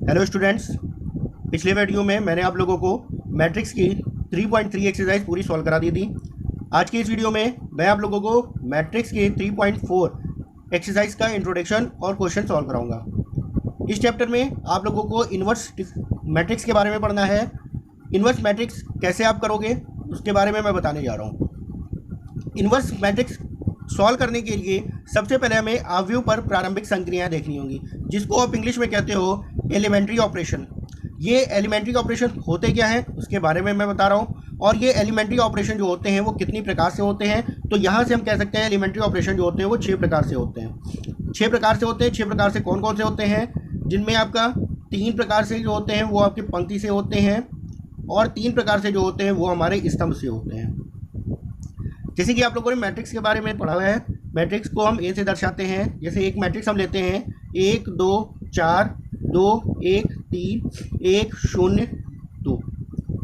Hello students, पिछले video में मैंने आप लोगों को मैट्रिक्स की 3.3 एक्सरसाइज पूरी सॉल्व करा दी थी। आज की इस वीडियो में मैं आप लोगों को मैट्रिक्स की 3.4 एक्सरसाइज का इंट्रोडक्शन और क्वेश्चन सॉल्व कराऊंगा। इस चैप्टर में आप लोगों को इन्वर्स मैट्रिक्स के बारे में पढ़ना है। इन्वर्स मैट्रिक्स कैसे आप करोगे उसके बारे में मैं बताने जा रहा हूँ। इन्वर्स मैट्रिक्स सॉल्व करने के लिए सबसे पहले हमें अवयव पर प्रारंभिक संक्रियाएं देखनी होंगी, जिसको आप इंग्लिश में कहते हो एलिमेंट्री ऑपरेशन। ये एलिमेंट्री ऑपरेशन होते क्या हैं उसके बारे में मैं बता रहा हूँ। और ये एलिमेंट्री ऑपरेशन जो होते हैं वो कितनी प्रकार से होते हैं, तो यहाँ से हम कह सकते हैं एलिमेंट्री ऑपरेशन जो होते हैं वो 6 प्रकार से होते हैं। 6 प्रकार से होते हैं। 6 प्रकार से कौन कौन से होते हैं, जिनमें आपका 3 प्रकार से जो होते हैं वो आपकी पंक्ति से होते हैं और 3 प्रकार से जो होते हैं वो हमारे स्तंभ से होते हैं। जैसे कि आप लोगों ने मैट्रिक्स के बारे में पढ़ा है, मैट्रिक्स को हम ए से दर्शाते हैं। जैसे एक मैट्रिक्स हम लेते हैं 1 2 4 2 1 3 1 0 2,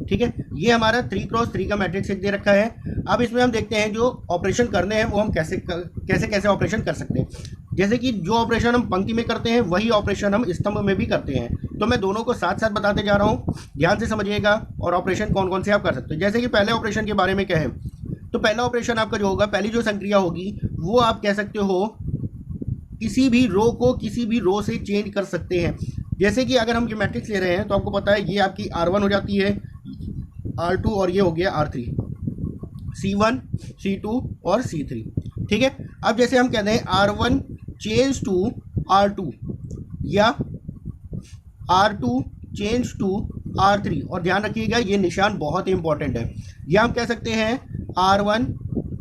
ठीक है। ये हमारा 3x3 का मैट्रिक्स एक दे रखा है। अब इसमें हम देखते हैं जो ऑपरेशन करने हैं वो हम कैसे ऑपरेशन कर सकते हैं। जैसे कि जो ऑपरेशन हम पंक्ति में करते हैं वही ऑपरेशन हम स्तंभ में भी करते हैं। तो मैं दोनों को साथ साथ बताते जा रहा हूँ, ध्यान से समझिएगा। और ऑपरेशन कौन कौन से आप कर सकते हो। जैसे कि पहले ऑपरेशन के बारे में क्या है, तो पहला ऑपरेशन आपका जो होगा, पहली जो संक्रिया होगी वो आप कह सकते हो किसी भी रो को किसी भी रो से चेंज कर सकते हैं। जैसे कि अगर हम ये मैट्रिक्स ले रहे हैं तो आपको पता है ये आपकी R1 हो जाती है, R2 और ये हो गया R3, C1 C2 और C3, ठीक है। अब जैसे हम कहते हैं R1 चेंज टू R2 या R2 चेंज टू R3, और ध्यान रखिएगा ये निशान बहुत ही इंपॉर्टेंट है। यह हम कह सकते हैं R1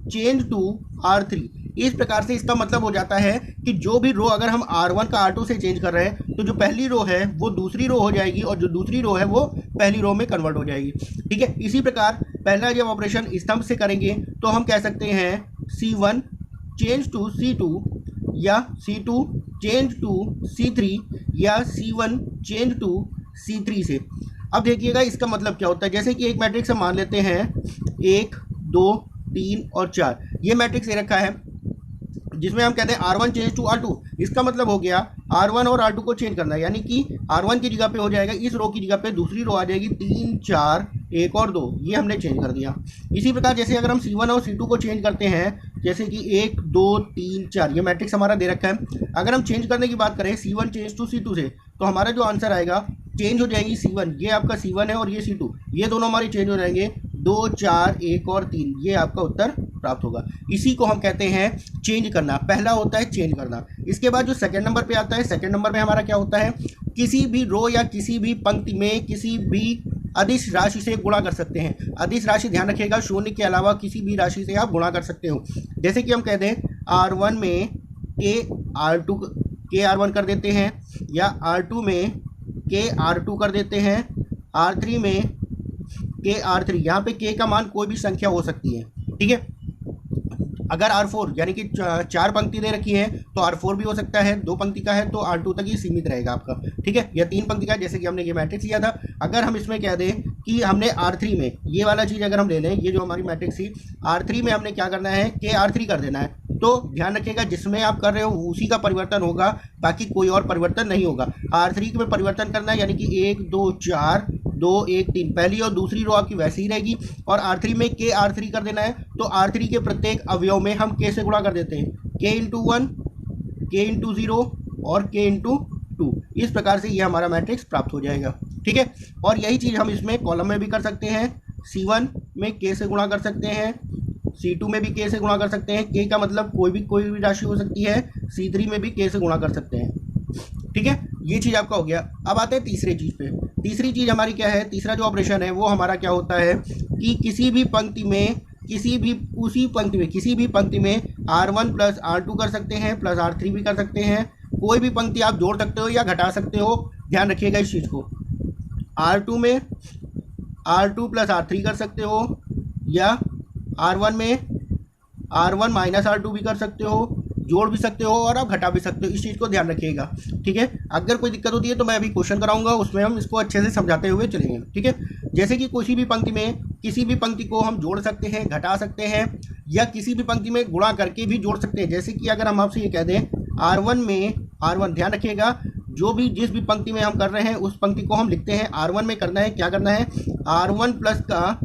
चेंज टू R3। इस प्रकार से इसका मतलब हो जाता है कि जो भी रो अगर हम R1 का R2 से चेंज कर रहे हैं तो जो पहली रो है वो दूसरी रो हो जाएगी और जो दूसरी रो है वो पहली रो में कन्वर्ट हो जाएगी, ठीक है। इसी प्रकार पहला जब ऑपरेशन स्तंभ से करेंगे तो हम कह सकते हैं C1 चेंज टू C2 या C2 चेंज टू C3 या C1 चेंज टू C3 से। अब देखिएगा इसका मतलब क्या होता है। जैसे कि एक मैट्रिक्स हम मान लेते हैं 1 2 3 और 4, ये मैट्रिक्स दे रखा है जिसमें हम कहते हैं R1 चेंज टू R2। इसका मतलब हो गया R1 और R2 को चेंज करना है, यानी कि R1 की जगह पे हो जाएगा, इस रो की जगह पे दूसरी रो आ जाएगी 3 4 1 और 2, ये हमने चेंज कर दिया। इसी प्रकार जैसे अगर हम C1 और C2 को चेंज करते हैं, जैसे कि 1 2 3 4, ये मैट्रिक्स हमारा दे रखा है। अगर हम चेंज करने की बात करें C1 चेंज टू C2 से, तो हमारा जो आंसर आएगा चेंज हो जाएगी C1, ये आपका C1 है और ये C2, ये दोनों हमारे चेंज हो जाएंगे 2 4 1 और 3, ये आपका उत्तर प्राप्त होगा। इसी को हम कहते हैं चेंज करना। पहला होता है चेंज करना। इसके बाद जो सेकंड नंबर पे आता है, सेकंड नंबर में हमारा क्या होता है, किसी भी रो या किसी भी पंक्ति में किसी भी अदिश राशि से गुणा कर सकते हैं। अदिश राशि ध्यान रखिएगा, शून्य के अलावा किसी भी राशि से आप गुणा कर सकते हो। जैसे कि हम कहते हैं R1 में के R1 कर देते हैं, या R2 में के R2 कर देते हैं, R3 में के R3। यहाँ पे के का मान कोई भी संख्या हो सकती है, ठीक है। अगर R4 यानी कि 4 पंक्ति दे रखी है तो R4 भी हो सकता है, 2 पंक्ति का है तो R2 तक ही सीमित रहेगा आपका, ठीक है। या 3 पंक्ति का, जैसे कि हमने ये मैट्रिक्स लिया था। अगर हम इसमें कह दें कि हमने R3 में ये वाला चीज़ अगर हम ले लें, ये जो हमारी मैट्रिक्स थी R3 में हमने क्या करना है, के R3 कर देना है, तो ध्यान रखिएगा जिसमें आप कर रहे हो उसी का परिवर्तन होगा, बाकी कोई और परिवर्तन नहीं होगा। R3 में परिवर्तन करना है, यानी कि 1 2 4 2 1 3, पहली और दूसरी रो आपकी वैसे ही रहेगी। और R3 में के R3 कर देना है, तो R3 के प्रत्येक अवयव में हम के से गुणा कर देते हैं, k इंटू 1 k इंटू 0 और k इंटू 2। इस प्रकार से ये हमारा मैट्रिक्स प्राप्त हो जाएगा, ठीक है। और यही चीज़ हम इसमें कॉलम में भी कर सकते हैं। C1 में k से गुणा कर सकते हैं, C2 में भी k से गुणा कर सकते हैं, k का मतलब कोई भी राशि हो सकती है। C3 में भी k से गुणा कर सकते हैं, ठीक है। ये चीज़ आपका हो गया। अब आते हैं तीसरी चीज़ पे। तीसरी चीज़ हमारी क्या है, तीसरा जो ऑपरेशन है वो हमारा क्या होता है कि किसी भी पंक्ति में किसी भी पंक्ति में R1 प्लस R2 कर सकते हैं, प्लस R3 भी कर सकते हैं। कोई भी पंक्ति आप जोड़ सकते हो या घटा सकते हो, ध्यान रखिएगा इस चीज़ को। R2 में R2 प्लस R3 कर सकते हो, या R1 में R1 माइनस R2 भी कर सकते हो, जोड़ भी सकते हो और आप घटा भी सकते हो। इस चीज़ को ध्यान रखिएगा, ठीक है। अगर कोई दिक्कत होती है तो मैं अभी क्वेश्चन कराऊंगा, उसमें हम इसको अच्छे से समझाते हुए चलेंगे, ठीक है। जैसे कि किसी भी पंक्ति में किसी भी पंक्ति को हम जोड़ सकते हैं, घटा सकते हैं, या किसी भी पंक्ति में गुणा करके भी जोड़ सकते हैं। जैसे कि अगर हम आपसे ये कह दें R1 में R1, ध्यान रखिएगा जो भी जिस भी पंक्ति में हम कर रहे हैं उस पंक्ति को हम लिखते हैं R1 में करना है, क्या करना है, R1 प्लस का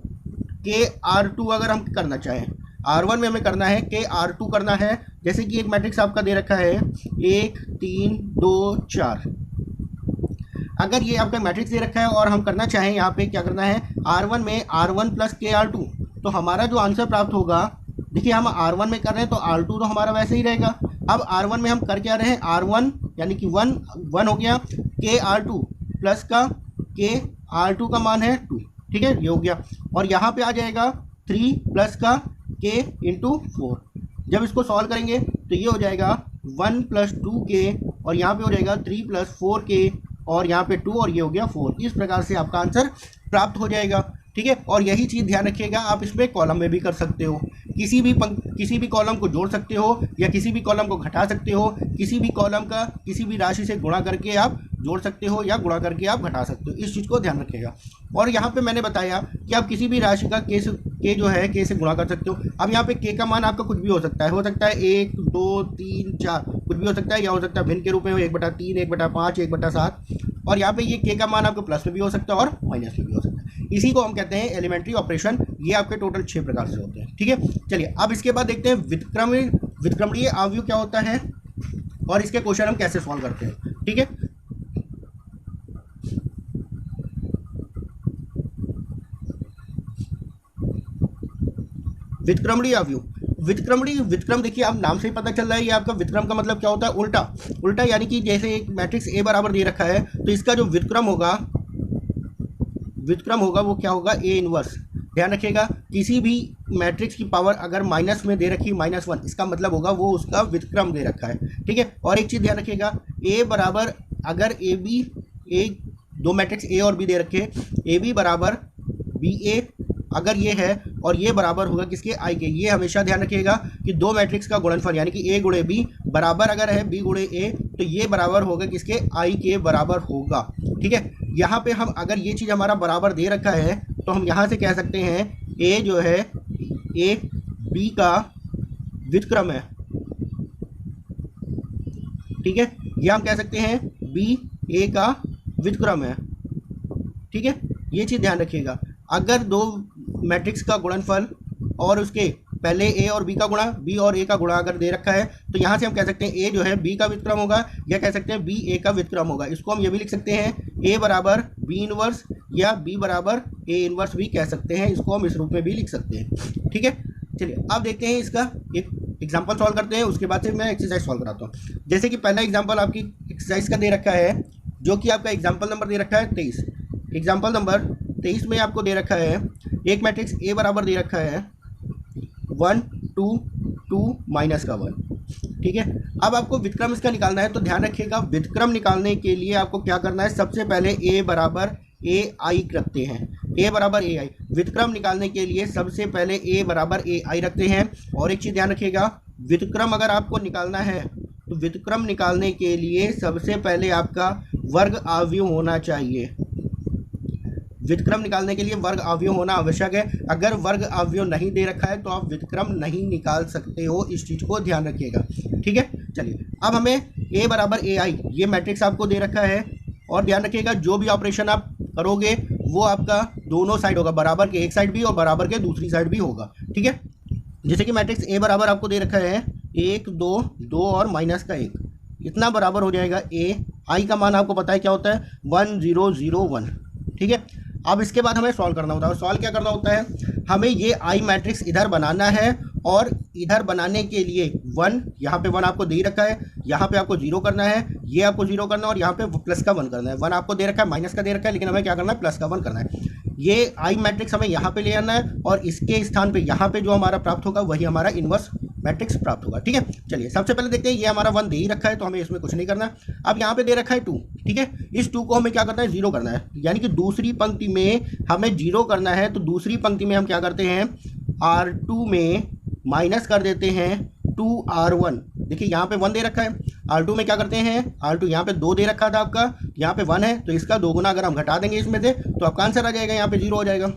के R2 अगर हम करना चाहें, R1 में हमें करना है के R2 करना है। जैसे कि एक मैट्रिक्स आपका दे रखा है 1 3 2 4, अगर ये आपका मैट्रिक्स दे रखा है और हम करना चाहें यहाँ पे क्या करना है, R1 में R1 प्लस के R2, तो हमारा जो आंसर प्राप्त होगा, देखिए हम R1 में कर रहे हैं तो R2 तो हमारा वैसे ही रहेगा। अब R1 में हम कर क्या रहे हैं, R1 यानी कि 1 हो गया, के R2 प्लस का के R2 का मान है 2, ठीक है, ये हो गया। और यहाँ पे आ जाएगा 3 प्लस का के इंटू 4। जब इसको सॉल्व करेंगे तो ये हो जाएगा 1 प्लस 2 के, और यहाँ पे हो जाएगा 3 प्लस 4 के, और यहाँ पे 2, और ये हो गया 4। इस प्रकार से आपका आंसर प्राप्त हो जाएगा, ठीक है। और यही चीज़ ध्यान रखिएगा, आप इसमें कॉलम में भी कर सकते हो, किसी भी कॉलम को जोड़ सकते हो या किसी भी कॉलम को घटा सकते हो, किसी भी कॉलम का किसी भी राशि से गुणा करके आप जोड़ सकते हो या गुणा करके आप घटा सकते हो, इस चीज़ को ध्यान रखिएगा। और यहाँ पे मैंने बताया कि आप किसी भी राशि का के जो है के से गुणा कर सकते हो। अब यहाँ पे के का मान आपका कुछ भी हो सकता है 1 2 3 4, कुछ भी हो सकता है, या हो सकता है भिन्न के रूप में 1/3 1/5 1/7, और यहाँ पे ये के का मान आपको प्लस में भी हो सकता है और माइनस में भी हो सकता है। इसी को हम कहते हैं एलिमेंट्री ऑपरेशन। ये आपके टोटल 6 प्रकार से होते हैं, ठीक है। चलिए अब इसके बाद देखते हैं व्युत्क्रमणीय अवयव क्या होता है और इसके क्वेश्चन हम कैसे सॉल्व करते हैं, ठीक है। व्युत्क्रमणीय अवयव, व्युत्क्रम देखिए आप नाम से ही पता चल रहा है, ये आपका व्युत्क्रम का मतलब क्या होता है, उल्टा यानी कि जैसे एक मैट्रिक्स ए बराबर दे रखा है तो इसका जो व्युत्क्रम होगा वो क्या होगा, ए इनवर्स। ध्यान रखिएगा, किसी भी मैट्रिक्स की पावर अगर माइनस में दे रखी -1, इसका मतलब होगा वो उसका व्युत्क्रम दे रखा है, ठीक है। और एक चीज़ ध्यान रखिएगा, ए बराबर अगर दो मैट्रिक्स ए और बी दे रखे, ए बी बराबर बी ए अगर ये है और ये बराबर होगा किसके, आई के। ये हमेशा ध्यान रखिएगा कि दो मैट्रिक्स का गुणनफल यानी कि ए गुणे बी बराबर अगर है बी गुणे ए, तो ये बराबर होगा किसके, आई के बराबर होगा, ठीक है। यहाँ पे हम अगर ये चीज़ हमारा बराबर दे रखा है तो हम यहाँ से कह सकते हैं ए जो है ए बी का व्युत्क्रम है, ठीक है। या हम कह सकते हैं बी ए का व्युत्क्रम है, ठीक है। ये चीज़ ध्यान रखिएगा, अगर दो मैट्रिक्स का गुणनफल और उसके पहले ए और बी का गुणा, बी और ए का गुणा अगर दे रखा है तो यहाँ से हम कह सकते हैं ए जो है बी का व्युत्क्रम होगा, या कह सकते हैं बी ए का व्युत्क्रम होगा। इसको हम ये भी लिख सकते हैं ए बराबर बी इनवर्स या बी बराबर ए इनवर्स भी कह सकते हैं, इसको हम इस रूप में भी लिख सकते हैं, ठीक है। चलिए अब देखते हैं इसका एक एग्जाम्पल सॉल्व करते हैं, उसके बाद से मैं एक्सरसाइज सॉल्व कराता हूँ। जैसे कि पहला एग्जाम्पल आपकी एक्सरसाइज का दे रखा है, जो कि आपका एग्जाम्पल नंबर दे रखा है 23। एग्जाम्पल नंबर 23 में आपको दे रखा है एक मैट्रिक्स ए बराबर दे रखा है 1 2 2 माइनस का 1, ठीक है। अब आपको व्युत्क्रम इसका निकालना है, तो ध्यान रखिएगा व्युत्क्रम निकालने के लिए आपको क्या करना है, सबसे पहले ए बराबर ए आई रखते हैं, ए बराबर ए आई। व्युत्क्रम निकालने के लिए सबसे पहले ए बराबर ए आई रखते हैं। और एक चीज़ ध्यान रखिएगा, व्युत्क्रम अगर आपको निकालना है तो व्युत्क्रम निकालने के लिए सबसे पहले आपका वर्ग अवयव होना चाहिए। व्युत्क्रम निकालने के लिए वर्ग अवयव होना आवश्यक है। अगर वर्ग अवयव नहीं दे रखा है तो आप व्युत्क्रम नहीं निकाल सकते हो, इस चीज़ को ध्यान रखिएगा, ठीक है। चलिए अब हमें ए बराबर ए आई ये मैट्रिक्स आपको दे रखा है, और ध्यान रखिएगा जो भी ऑपरेशन आप करोगे वो आपका दोनों साइड होगा, बराबर के एक साइड भी और बराबर के दूसरी साइड भी होगा, ठीक है। जैसे कि मैट्रिक्स ए बराबर आपको दे रखा है 1 2 2 और माइनस का 1, इतना बराबर हो जाएगा ए आई का मान आपको पता है क्या होता है 1 0 0 1, ठीक है। अब इसके बाद हमें सॉल्व करना होता है, सॉल्व क्या करना होता है, हमें ये आई मैट्रिक्स इधर बनाना है, और इधर बनाने के लिए 1 यहाँ पे 1 आपको दे रखा है, यहाँ पे आपको 0 करना है, ये आपको 0 करना है, और यहाँ पे प्लस का 1 करना है। 1 आपको दे रखा है, माइनस का दे रखा है, लेकिन हमें क्या करना है, प्लस का 1 करना है। ये आई मैट्रिक्स हमें यहाँ पे ले आना है, और इसके स्थान पे यहाँ पे जो हमारा प्राप्त होगा वही हमारा इनवर्स मैट्रिक्स प्राप्त होगा, ठीक है। चलिए सबसे पहले देखते हैं, ये हमारा 1 दे ही रखा है तो हमें इसमें कुछ नहीं करना। अब यहाँ पे दे रखा है 2, ठीक है। इस 2 को हमें क्या करना है, 0 करना है, यानी कि दूसरी पंक्ति में हमें 0 करना है। तो दूसरी पंक्ति में हम क्या करते हैं, R2 में माइनस कर देते हैं 2R1। देखिए यहाँ पे 1 दे रखा है, R2 में क्या करते हैं, R2 यहाँ पे 2 दे रखा था आपका, यहाँ पे 1 है, तो इसका 2 गुना अगर हम घटा देंगे इसमें से तो आपका आंसर आ जाएगा, यहाँ पे 0 हो जाएगा।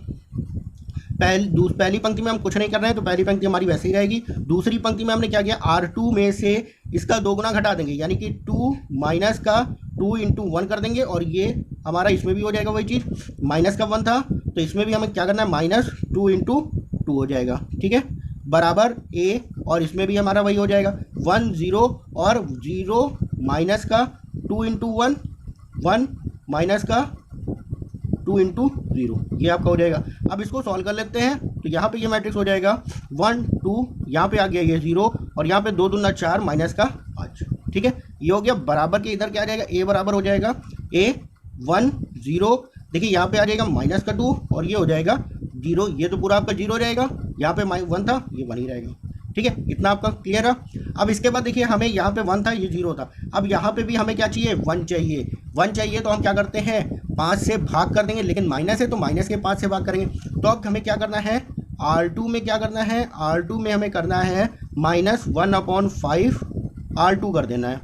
पहली पंक्ति में हम कुछ नहीं कर रहे हैं तो पहली पंक्ति हमारी वैसे ही रहेगी। दूसरी पंक्ति में हमने क्या किया, R2 में से इसका 2 गुना घटा देंगे, यानी कि 2 माइनस का 2 इंटू 1 कर देंगे और ये हमारा इसमें भी हो जाएगा वही चीज़, माइनस का 1 था तो इसमें भी हमें क्या करना है, माइनस 2 इंटू 2 हो जाएगा, ठीक है, बराबर ए, और इसमें भी हमारा वही हो जाएगा 1 0 और 0 माइनस का 2 इंटू 1, 1 माइनस का 2 इंटू 0, ये आपका हो जाएगा। अब इसको सॉल्व कर लेते हैं तो यहाँ पे ये मैट्रिक्स हो जाएगा 1 2, यहाँ पे आ गया ये 0 और यहाँ पे 2 दूना 4 माइनस का 5, ठीक है, ये हो गया। बराबर के इधर क्या आ जाएगा, ए बराबर हो जाएगा ए 1 0, देखिए यहाँ पे आ जाएगा माइनस का 2 और ये हो जाएगा 0, ये तो पूरा आपका 0 रहेगा, यहाँ पे 1 था ये 1 ही रहेगा, ठीक है, इतना आपका क्लियर है। अब इसके बाद देखिए हमें यहाँ पे 1 था ये 0 था, अब यहाँ पे भी हमें क्या चाहिए, 1 चाहिए, 1 चाहिए तो हम क्या करते हैं 5 से भाग कर देंगे, लेकिन माइनस है तो माइनस के 5 से भाग करेंगे। तो अब हमें क्या करना है, R2 में क्या करना है, R2 में हमें करना है -1/5 R2 कर देना है,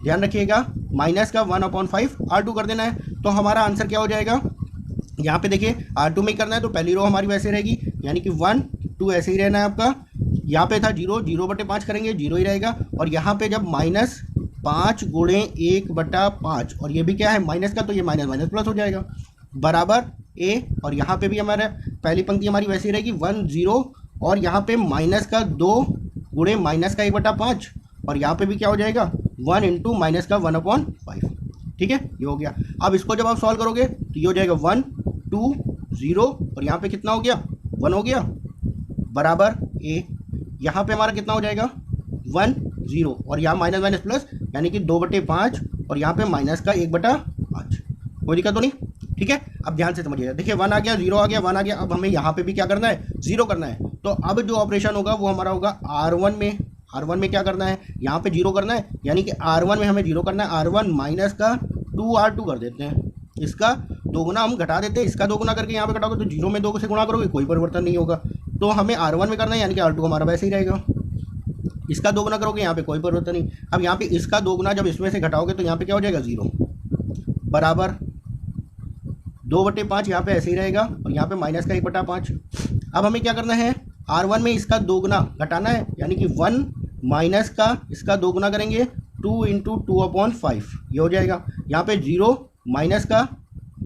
ध्यान रखिएगा, माइनस का 1/5 R2 कर देना है। तो हमारा आंसर क्या हो जाएगा, यहाँ पे देखिए R2 में ही करना है तो पहली रो हमारी वैसे रहेगी, यानी कि 1 2 ऐसे ही रहना है आपका। यहाँ पे था 0 0/5 करेंगे 0 ही रहेगा, और यहाँ पे जब -5 गुणे 1/5 और ये भी क्या है माइनस का, तो ये माइनस माइनस प्लस हो जाएगा, बराबर ए, और यहाँ पे भी हमारा पहली पंक्ति हमारी वैसी रहेगी 1 0 और यहाँ पे माइनस का 2 गुणे माइनस का 1/5 और यहाँ पे भी क्या हो जाएगा 1 इंटू माइनस का 1/5, ठीक है, ये हो गया। अब इसको जब आप सॉल्व करोगे तो ये हो जाएगा 1 2 0 और यहाँ पे कितना हो गया 1 हो गया, बराबर ए, यहाँ पे हमारा कितना हो जाएगा 1 0 और यहाँ माइनस माइनस प्लस, यानी कि 2/5 और यहाँ पे माइनस का 1/5, कोई दिक्कत तो नहीं, ठीक है। अब ध्यान से समझिएगा, देखिए 1 आ गया 0 आ गया 1 आ गया, अब हमें यहाँ पे भी क्या करना है 0 करना है। तो अब जो ऑपरेशन होगा वो हमारा होगा R1 में क्या करना है, यहाँ पे 0 करना है, यानी कि R1 में हमें 0 करना है, R1 माइनस का 2R2 कर देते हैं, इसका दोगुना हम घटा देते हैं, इसका दोगुना करके यहाँ पे घटाओगे तो 0 में 2 से गुणा करोगे कोई परिवर्तन नहीं होगा, तो हमें R1 में करना है, यानी कि R2 हमारा वैसे ही रहेगा, इसका दोगुना करोगे यहाँ पे कोई परिवर्तन नहीं। अब यहाँ पे इसका दोगुना जब इसमें से घटाओगे तो यहाँ पे क्या हो जाएगा 0, बराबर 2/5 यहाँ पे ऐसे ही रहेगा और यहाँ पे माइनस का 1/5। अब हमें क्या करना है, R1 में इसका दोगुना घटाना है, यानी कि 1 माइनस का इसका दोगुना करेंगे 2 इंटू 2/5, ये हो जाएगा, यहाँ पे 0 माइनस का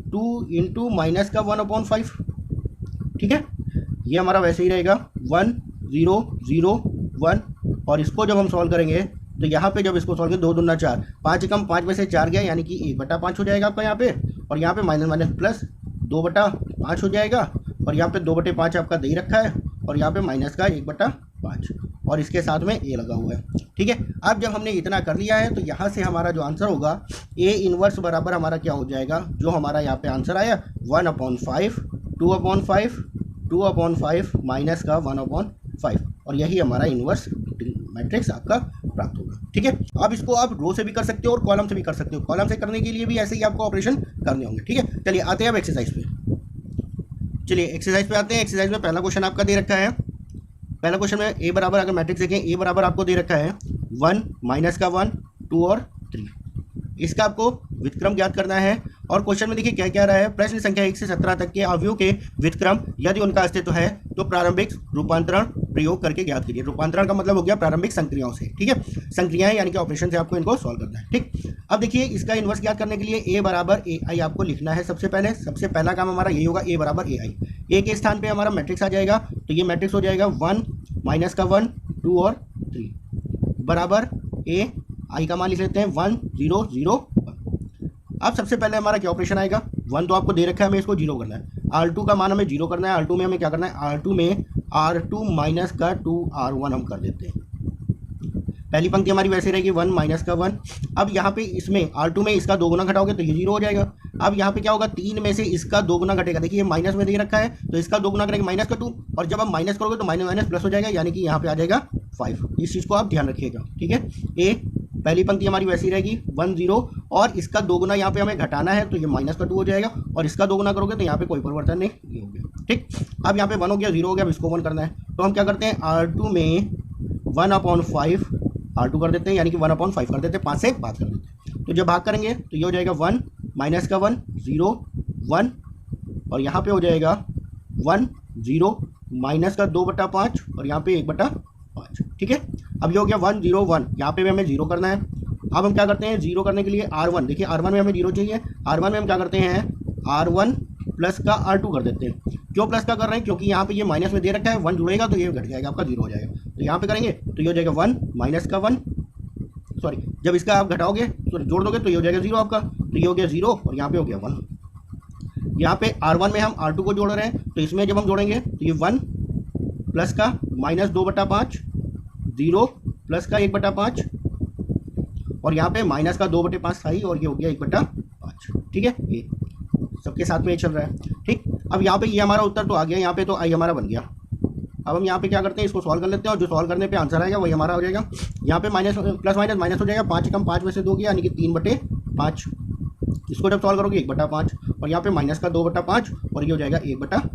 2 इंटू माइनस का 1/5, ठीक है, ये हमारा वैसे ही रहेगा 1 0 0 1, और इसको जब हम सॉल्व करेंगे तो यहाँ पे जब इसको सॉल्व करें 2 दूना 4, 5 कम 5 में से 4 गया, यानी कि 1/5 हो जाएगा आपका यहाँ पे, और यहाँ पे माइनस माइनस प्लस 2/5 हो जाएगा, और यहाँ पे 2/5 आपका दे ही रखा है और यहाँ पे माइनस का 1/5 और इसके साथ में ए लगा हुआ है, ठीक है। अब जब हमने इतना कर लिया है तो यहाँ से हमारा जो आंसर होगा ए इनवर्स बराबर हमारा क्या हो जाएगा, जो हमारा यहाँ पे आंसर आया 1/5 2/5 माइनस का 1/5, और यही हमारा इनवर्स मैट्रिक्स आपका प्राप्त होगा, ठीक है। अब इसको आप रो से भी कर सकते हो और कॉलम से भी कर सकते हो, कॉलम से करने के लिए भी ऐसे ही आपको ऑपरेशन करने होंगे, ठीक है। चलिए आते हैं अब एक्सरसाइज पे, चलिए एक्सरसाइज पे आते हैं। एक्सरसाइज में पहला क्वेश्चन आपका दे रखा है, पहला क्वेश्चन में ए बराबर, अगर मैट्रिक्स देखें ए बराबर आपको दे रखा है 1 माइनस का 1 2 और 3, इसका आपको व्युत्क्रम ज्ञात करना है। और क्वेश्चन में देखिए क्या क्या रहा है, प्रश्न संख्या 1 से 17 तक के अवयवों के व्युत्क्रम यदि उनका अस्तित्व है तो प्रारंभिक रूपांतरण प्रयोग करके ज्ञात कीजिए। रूपांतरण का मतलब हो गया प्रारंभिक संक्रियाओं से, ठीक है, संक्रियाएं यानी कि ऑपरेशन से आपको इनको सॉल्व करना है, ठीक। अब देखिए इसका इन्वर्स ज्ञात करने के लिए ए बराबर ए आई आपको लिखना है। सबसे पहला काम हमारा यही होगा, ए बराबर ए आई, ए के स्थान पे हमारा मैट्रिक्स आ जाएगा, तो ये मैट्रिक्स हो जाएगा 1 माइनस का 1 2 और 3 बराबर ए आई का मान लिख लेते हैं 1 0 0 1। अब सबसे पहले हमारा क्या ऑपरेशन आएगा, 1 तो आपको दे रखा है, हमें इसको 0 करना है, R2 का मान हमें 0 करना है, R2 में हमें क्या करना है, R2 में R2 माइनस का 2R1 हम कर देते हैं। पहली पंक्ति हमारी वैसे रहेगी 1 माइनस का 1। अब यहाँ पे इसमें R2 में इसका दोगुना घटाओगे तो ये 0 हो जाएगा। अब यहाँ पे क्या होगा, 3 में से इसका दोगुना घटेगा, देखिए ये माइनस में दे रखा है तो इसका दोगुना करेंगे माइनस का 2, और जब आप माइनस करोगे तो माइनस माइनस प्लस हो जाएगा, यानी कि यहाँ पे आ जाएगा 5। इस चीज़ को आप ध्यान रखिएगा, ठीक है। ए पहली पंक्ति हमारी वैसी रहेगी 1 0 और इसका दोगुना यहाँ पे हमें घटाना है तो ये माइनस का 2 हो जाएगा, और इसका दोगुना करोगे तो यहाँ पे कोई परिवर्तन नहीं, ये हो गया, ठीक। अब यहाँ पे 1 हो गया 0 हो गया, अब इसको 1 करना है तो हम क्या करते हैं, R2 में 1/5 R2 कर देते हैं, यानी कि 1/5 कर देते हैं, 5 से भाग कर देते हैं। तो जब भाग करेंगे तो ये हो जाएगा 1 माइनस का 1 0 1, और यहाँ पे हो जाएगा 1 0 माइनस का 2/5 और यहाँ पे 1/5, ठीक है। अब ये हो गया 1 0 1, यहाँ पे भी हमें 0 करना है, अब हम क्या करते हैं, जीरो करने के लिए R1, देखिए R1 में हमें जीरो चाहिए, R1 में हम क्या करते हैं R1 प्लस का R2 कर देते हैं। क्यों प्लस का कर रहे हैं, क्योंकि यहाँ पे ये माइनस में दे रखा है, 1 जुड़ेगा तो ये घट जाएगा, आपका जीरो हो जाएगा। तो यहाँ पे करेंगे तो ये हो जाएगा 1 माइनस का 1, सॉरी जब इसका आप घटाओगे सॉरी जोड़ दोगे तो ये हो जाएगा जीरो आपका, तो ये हो गया जीरो और यहाँ पे हो गया 1। यहाँ पे R1 में हम R2 को जोड़ रहे हैं, तो इसमें जब हम जोड़ेंगे तो ये 1 प्लस का माइनस 2/5, 0 प्लस का 1/5 और यहाँ पे माइनस का 2/5 था ही और ये हो गया 1/5। ठीक है, ये सबके साथ में ये चल रहा है। ठीक, अब यहाँ पे ये हमारा उत्तर तो आ गया, यहाँ पे तो आई हमारा बन गया। अब हम यहाँ पे क्या करते हैं, इसको सॉल्व कर लेते हैं और जो सॉल्व करने पे आंसर आएगा वही हमारा हो जाएगा। यहाँ पे माइनस प्लस माइनस माइनस हो जाएगा, 5 कम 5 में से 2 गया यानी कि 3/5। इसको जब सॉल्व करोगे 1/5 और यहाँ पे माइनस का 2/5 और ये हो जाएगा 1/5।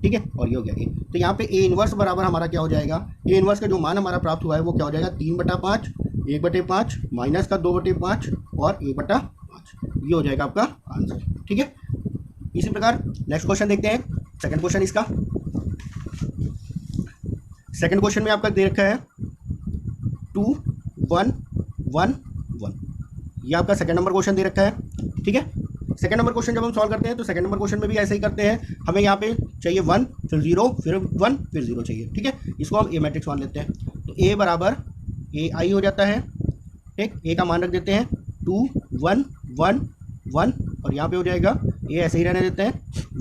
ठीक है, और ये हो गया ए। तो यहाँ पे ए इनवर्स बराबर हमारा क्या हो जाएगा, ए इनवर्स का जो मान हमारा प्राप्त हुआ है वो क्या हो जाएगा 3/5, 1/5 माइनस का 2/5 और 1/5, ये हो जाएगा आपका आंसर। ठीक है, इसी प्रकार नेक्स्ट क्वेश्चन देखते हैं। सेकंड क्वेश्चन इसका, सेकंड क्वेश्चन में आपका दे रखा है 2 1 1 1, ये आपका सेकंड नंबर क्वेश्चन दे रखा है। ठीक है, सेकंड नंबर क्वेश्चन जब हम सॉल्व करते हैं तो सेकंड नंबर क्वेश्चन में भी ऐसे ही करते हैं, हमें यहाँ पे चाहिए 1 फिर 0 फिर 1 फिर 0 चाहिए। ठीक है, इसको हम ए मैट्रिक्स मान लेते हैं, तो ए बराबर ए आई हो जाता है। ठीक, ए का मान रख देते हैं 2 1 1 1 और यहाँ पे हो जाएगा ए ऐसे ही रहने देते हैं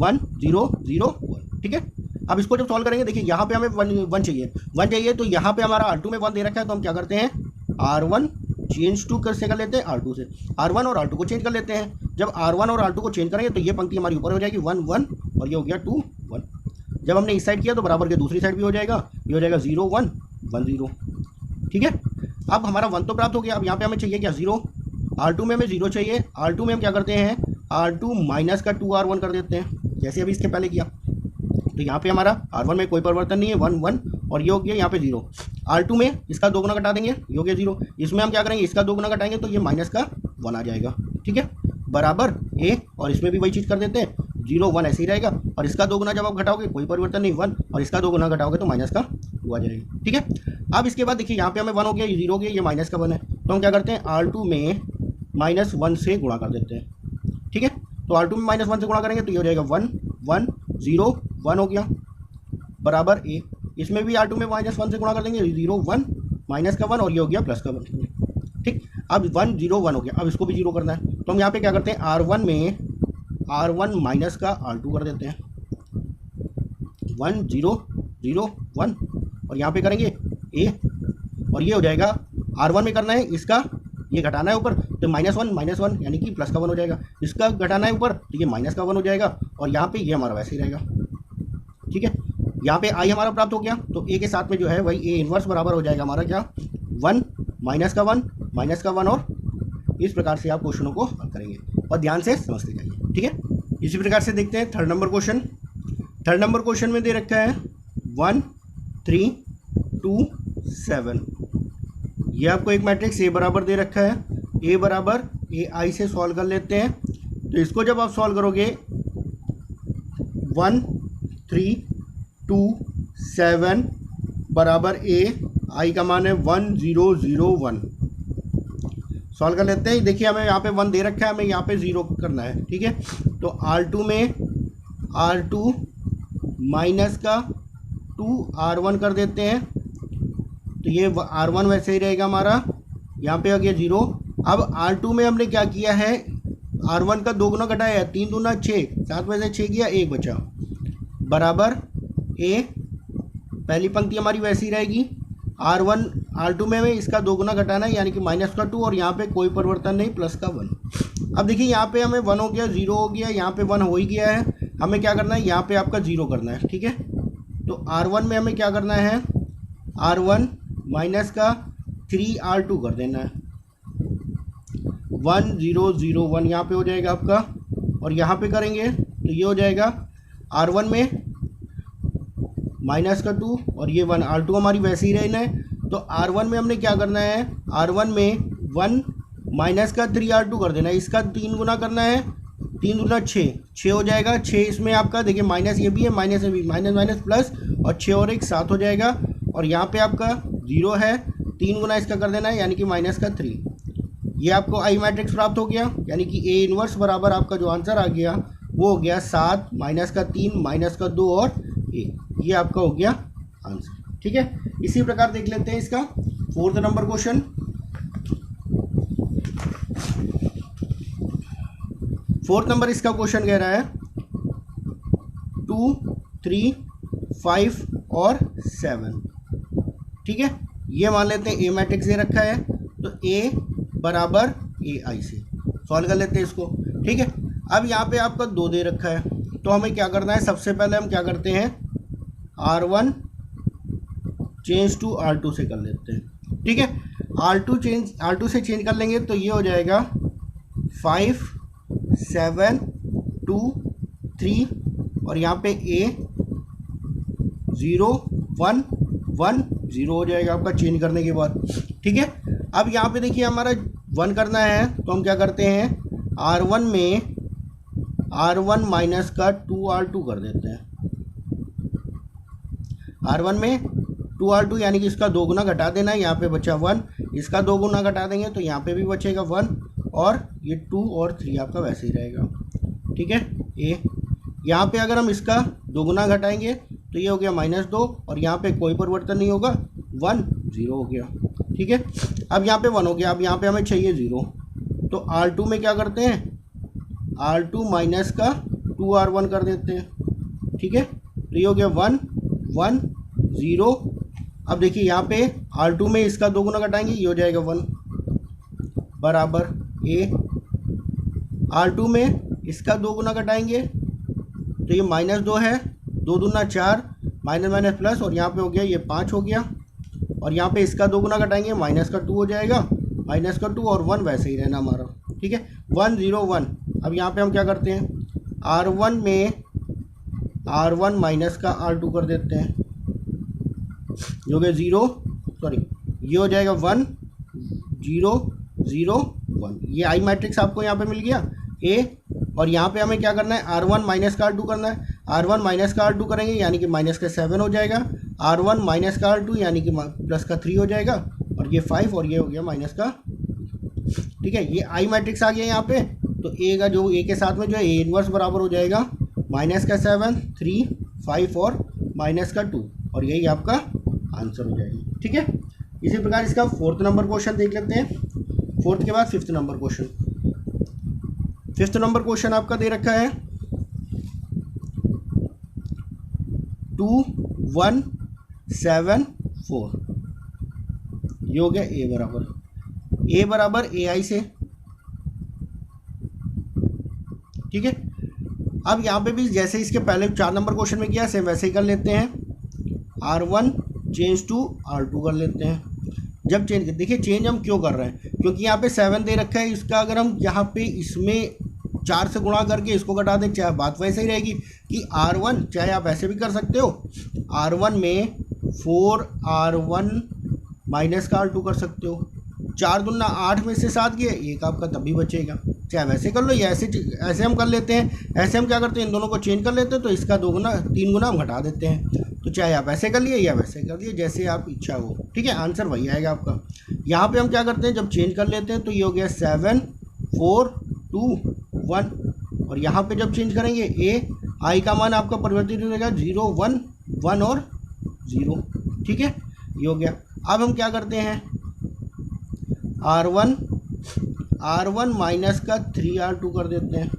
1 0 0 1। ठीक है, अब इसको जब सॉल्व करेंगे देखिए यहाँ पे हमें 1 चाहिए, तो यहाँ पे हमारा R2 में 1 दे रखा है, तो हम क्या करते हैं R1 चेंज टू कैसे कर लेते हैं R2 से, R1 और R2 को चेंज कर लेते हैं। जब R1 और R2 को चेंज करेंगे तो ये पंक्ति हमारी ऊपर हो जाएगी 1 1 और ये हो गया 2 1। जब हमने इस साइड किया तो बराबर के दूसरी साइड भी हो जाएगा, ये हो जाएगा 0 1 1 0। ठीक है, अब हमारा 1 तो प्राप्त हो गया। अब यहाँ पे हमें चाहिए क्या 0, R2 में हमें 0 चाहिए। R2 में हम क्या करते हैं R2 माइनस का 2R1 कर देते हैं, जैसे अभी इसके पहले किया। तो यहाँ पे हमारा R1 में कोई परिवर्तन नहीं है 1 1 और ये हो गया यहाँ पे 0। R2 में इसका 2 गुना घटा देंगे, ये हो गया 0। इसमें हम क्या करेंगे इसका 2 गुना घटाएंगे तो ये माइनस का 1 आ जाएगा। ठीक है, बराबर ए और इसमें भी वही चीज़ कर देते हैं 0 1 ऐसे ही रहेगा और इसका 2 गुना जब आप घटाओगे कोई परिवर्तन नहीं 1 और इसका 2 गुना घटाओगे तो माइनस का 2 आ जाएगा। ठीक है, अब इसके बाद देखिए यहाँ पे हमें 1 हो गया, ये 0 हो गया, ये माइनस का 1 है, तो हम क्या करते हैं R2 में -1 से गुणा कर देते हैं। ठीक है, तो R2 में -1 से गुणा करेंगे तो ये हो जाएगा 1 1 0 1 हो गया बराबर ए। इसमें भी R2 में -1 से गुणा कर देंगे 0 1 माइनस का 1 और ये हो गया प्लस का 1। ठीक, अब 1 0 1 हो गया, अब इसको भी 0 करना है, तो हम यहाँ पे क्या करते हैं R1 में R1 माइनस का R2 कर देते हैं 1 0 0 1 और यहाँ पे करेंगे ए और ये हो जाएगा R1 में करना है इसका ये घटाना है ऊपर तो -1 यानी कि प्लस का 1 हो जाएगा, इसका घटाना है ऊपर तो ये माइनस का 1 हो जाएगा और यहाँ पे ये हमारा वैसे ही रहेगा। ठीक है, यहाँ पे आई हमारा प्राप्त हो गया, तो ए के साथ में जो है वही ए इनवर्स बराबर हो जाएगा हमारा क्या 1 माइनस का 1 और इस प्रकार से आप क्वेश्चनों को हल करेंगे और ध्यान से समझते जाइए। ठीक है, इसी प्रकार से देखते हैं third number question. Third number question में दे रखा है 1 3 2 7, ये आपको एक मैट्रिक्स ए बराबर दे रखा है, ए बराबर ए आई से सॉल्व कर लेते हैं। तो इसको जब आप सॉल्व करोगे 1 3 2 7 बराबर ए, आई का मान है 1 0 0 1, सॉल्व कर लेते हैं। देखिए हमें यहाँ पे 1 दे रखा है, हमें यहाँ पे 0 करना है। ठीक है, तो R2 में R2 माइनस का 2 R1 कर देते हैं, तो ये R1 वैसे ही रहेगा हमारा, यहाँ पे आ गया 0। अब R2 में हमने क्या किया है R1 का 2 गुना घटाया है, 3 दूना 6, 7 में से 6 गया 1 बचा बराबर ए, पहली पंक्ति हमारी वैसी रहेगी। R2 में हमें इसका 2 गुना घटाना है यानी कि माइनस का 2 और यहाँ पे कोई परिवर्तन नहीं प्लस का 1। अब देखिए यहाँ पे हमें 1 हो गया 0 हो गया, यहाँ पे 1 हो ही गया है, हमें क्या करना है यहाँ पे आपका 0 करना है। ठीक है, तो R1 में हमें क्या करना है R1 माइनस का 3 R2 कर देना है 1 0 0 1 यहाँ पे हो जाएगा आपका और यहाँ पे करेंगे तो ये हो जाएगा R1 में माइनस का 2 और ये 1, R2 हमारी वैसे ही रहना है। तो R1 में हमने क्या करना है R1 में 1 माइनस का 3 R2 कर देना है, इसका 3 गुना करना है, 3 गुना 6 हो जाएगा। 6 इसमें आपका देखिए माइनस ये भी है, माइनस ये भी, माइनस माइनस प्लस और 6 और 1 7 हो जाएगा और यहाँ पे आपका 0 है, 3 गुना इसका कर देना है यानी कि माइनस का 3 ये आपको आई मैट्रिक्स प्राप्त हो गया, यानी कि ए इनवर्स बराबर आपका जो आंसर आ गया वो हो गया 7 माइनस का 3 माइनस का 2 और 1, ये आपका हो गया आंसर। ठीक है, इसी प्रकार देख लेते हैं इसका 4th number question. 4th number इसका क्वेश्चन कह रहा है 2, 3, 5 और 7। ठीक है, ये मान लेते हैं ए मैट्रिक्स दे रखा है, तो ए बराबर ए आई से सॉल्व कर लेते हैं इसको। ठीक है, अब यहाँ पे आपका 2 दे रखा है, तो हमें क्या करना है, सबसे पहले हम क्या करते हैं R1 चेंज टू R2 से कर लेते हैं। ठीक है, R2 से चेंज कर लेंगे तो ये हो जाएगा 5, 7, 2, 3 और यहाँ पे A 0, 1, 1, 0 हो जाएगा आपका चेंज करने के बाद। ठीक है, अब यहाँ पे देखिए हमारा 1 करना है, तो हम क्या करते हैं R1 में R1 माइनस का 2R2 कर देते हैं। R1 में 2R2 यानी कि इसका 2 गुना घटा देना है, यहाँ पे बचा 1, इसका 2 गुना घटा देंगे तो यहाँ पे भी बचेगा 1 और ये 2 और 3 आपका वैसे ही रहेगा। ठीक है, ए यहाँ पे अगर हम इसका 2 गुना घटाएंगे तो ये हो गया -2 और यहाँ पे कोई परिवर्तन नहीं होगा, 1, 0 हो गया। ठीक है, अब यहाँ पे 1 हो गया, अब यहाँ पे हमें चाहिए 0, तो R2 में क्या करते हैं R2 माइनस का 2R1 कर देते हैं। ठीक है, तो ये हो गया 1, 1, 0। अब देखिए यहाँ पे R2 में इसका 2 गुना घटाएंगे, ये हो जाएगा 1 बराबर ए। R2 में इसका 2 गुना घटाएंगे तो ये -2 है, 2 दूना 4, माइनस माइनस प्लस और यहाँ पे हो गया ये 5 हो गया, और यहाँ पे इसका 2 गुना घटाएंगे -2 हो जाएगा, -2 और 1 वैसे ही रहना हमारा। ठीक है, 1, 0, 1। अब यहाँ पे हम क्या करते हैं R1 में R1 माइनस का R2 कर देते हैं, जो कि 0, सॉरी ये हो जाएगा 1, 0, 0, 1। ये आई मैट्रिक्स आपको यहाँ पे मिल गया ए, और यहाँ पे हमें क्या करना है R1 माइनस का R2 करना है। R1 माइनस का R2 करेंगे यानी कि माइनस का 7 हो जाएगा, R1 माइनस का R2 यानी कि प्लस का 3 हो जाएगा, और ये 5 और ये हो गया माइनस का। ठीक है, ये आई मैट्रिक्स आ गया यहाँ पे, तो ए का जो ए के साथ में जो है ए इनवर्स बराबर हो जाएगा माइनस का 7, 3, 5 और माइनस का 2, और यही आपका आंसर हो जाएगा। ठीक है, इसी प्रकार इसका 4th नंबर क्वेश्चन देख लेते हैं। 4th के बाद 5th number question. 5th number question आपका दे रखा है 2, 1, 7, 4। ये हो गया ए बराबर ए आई से। ठीक है, अब यहाँ पे भी जैसे इसके पहले 4 नंबर क्वेश्चन में किया सेम वैसे ही कर लेते हैं, R1 चेंज टू R2 कर लेते हैं। जब चेंज देखिए चेंज हम क्यों कर रहे हैं, क्योंकि यहाँ पे 7 दे रखा है, इसका अगर हम यहाँ पे इसमें 4 से गुणा करके इसको घटा दें, चाहे बात वैसे ही रहेगी कि R1, चाहे आप ऐसे भी कर सकते हो, R1 में 4R1 माइनस का R2 कर सकते हो। 4 दूना 8 में से 7 गए, एक आपका तभी बचेगा, चाहे वैसे कर लो या ऐसे हम कर लेते हैं। ऐसे हम क्या करते हैं इन दोनों को चेंज कर लेते हैं, तो इसका 2 गुना 3 गुना हम घटा देते हैं, तो चाहे आप ऐसे कर लिए या वैसे कर लिए, जैसे आप इच्छा हो। ठीक है, आंसर वही आएगा आपका। यहाँ पे हम क्या करते हैं जब चेंज कर लेते हैं तो ये हो गया 7, 4, 2, 1, और यहाँ पे जब चेंज करेंगे ए आई का मान आपका परिवर्तित हो जाएगा 0, 1, 1 और 0। ठीक है, ये हो गया। अब हम क्या करते हैं R1 माइनस का 3R2 कर देते हैं।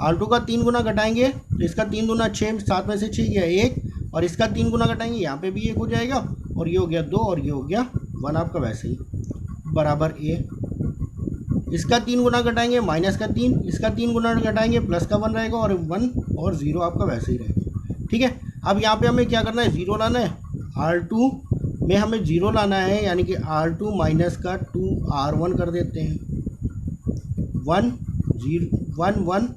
R2 का 3 गुना घटाएंगे तो इसका 3 दूना 6, 7 में से 6 गया 1, और इसका 3 गुना घटाएंगे यहाँ पे भी 1 हो जाएगा, और ये हो गया 2 और ये हो गया 1 आपका वैसे ही बराबर ए। इसका 3 गुना घटाएंगे माइनस का 3, इसका 3 गुना घटाएंगे प्लस का 1 रहेगा, और 1 और 0 आपका वैसे ही रहेगा। ठीक है, अब यहाँ पे हमें क्या करना है 0 लाना है, R2 में हमें 0 लाना है, यानी कि R2 माइनस का 2R1 कर देते हैं। 1, 0, 1, 1,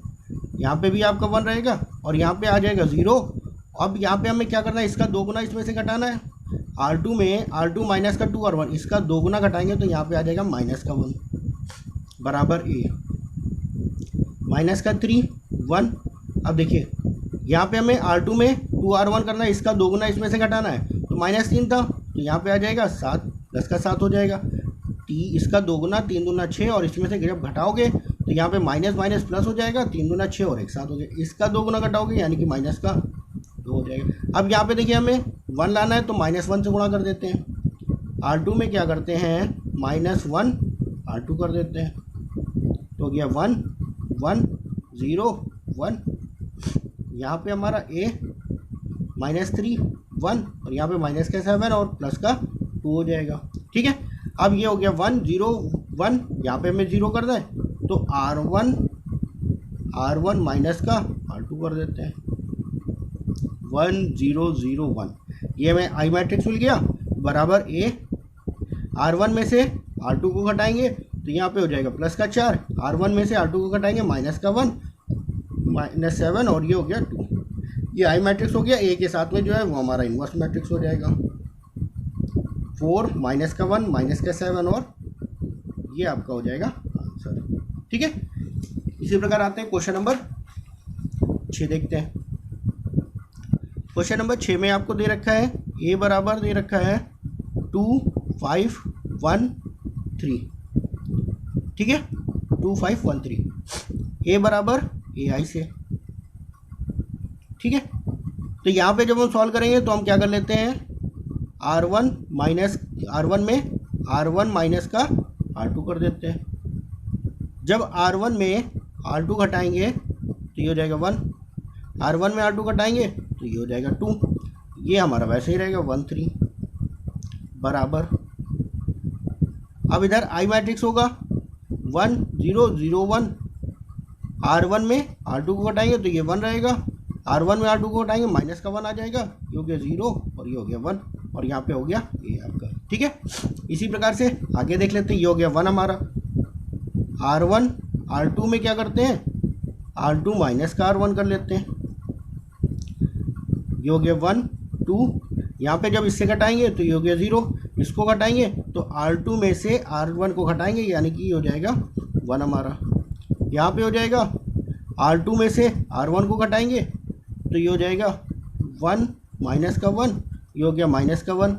यहाँ पे भी आपका 1 रहेगा और यहाँ पे आ जाएगा 0। अब यहाँ पे हमें क्या करना है, इसका 2 गुना इसमें से घटाना है। R2 माइनस का 2R1, इसका 2 गुना घटाएंगे तो यहाँ पे आ जाएगा माइनस का 1 बराबर ए। माइनस का 3, 1। अब देखिए यहाँ पे हमें R2 में 2R1 करना है, इसका 2 गुना इसमें से घटाना है, तो -3 था तो यहाँ पे आ जाएगा 7, प्लस का 7 हो जाएगा। इसका दोगुना 3 दूना 6 और इसमें से जब घटाओगे तो यहाँ पे माइनस माइनस प्लस हो जाएगा, 3 दूना 6 और एक साथ हो जाएगा। इसका दोगुना घटाओगे यानी कि माइनस का 2 हो जाएगा। अब यहाँ पे देखिए हमें 1 लाना है तो -1 से गुणा कर देते हैं। R2 में क्या करते हैं, -1 R2 कर देते हैं तो हो गया 1 1 0 1। यहाँ पे हमारा A -3 1 और यहाँ पे माइनस का 7 और प्लस का 2 हो जाएगा। ठीक है, अब ये हो गया 1 0 1, यहाँ पे हमें 0 करना है तो R1 माइनस का R2 कर देते हैं 1 0 0 1। ये हमें आई मैट्रिक्स मिल गया बराबर A। R1 में से R2 को घटाएंगे तो यहाँ पे हो जाएगा प्लस का 4, R1 में से R2 को घटाएंगे माइनस का 1 -7 और ये हो गया 2। ये आई मैट्रिक्स हो गया। A के साथ में जो है वो हमारा इन्वर्स मैट्रिक्स हो जाएगा 4 माइनस का 1 माइनस का 7 और ये आपका हो जाएगा आंसर। ठीक है, इसी प्रकार आते हैं क्वेश्चन नंबर 6 देखते हैं। क्वेश्चन नंबर 6 में आपको दे रखा है A बराबर दे रखा है 2 5 1 3। ठीक है, 2 5 1 3 A बराबर AI से। ठीक है, तो यहाँ पे जब हम सॉल्व करेंगे तो हम क्या कर लेते हैं, R1 में R1 माइनस का R2 कर देते हैं। जब R1 में R2 घटाएंगे तो ये हो जाएगा 1, R1 में R2 घटाएंगे तो ये हो जाएगा 2। ये हमारा वैसे ही रहेगा 1 3 बराबर। अब इधर आई मैट्रिक्स होगा 1 0 0 1। R1 में R2 को घटाएंगे तो ये 1 रहेगा, R1 में R2 को घटाएंगे माइनस का 1 आ जाएगा, ये हो गया 0 और ये हो गया 1 और यहाँ पे हो गया ये आपका। ठीक है, इसी प्रकार से आगे देख लेते हैं। ये हो गया 1 हमारा। R1 R2 में क्या करते हैं, R2 माइनस का R1 कर लेते हैं, ये हो गया 1 2। यहाँ पे जब इससे घटाएंगे तो ये हो गया 0, इसको घटाएंगे तो R2 में से R1 को घटाएंगे यानी कि ये हो जाएगा 1 हमारा। यहाँ पे हो जाएगा R2 में से R1 को घटाएंगे तो ये हो जाएगा 1 माइनस का 1, ये हो गया माइनस का 1।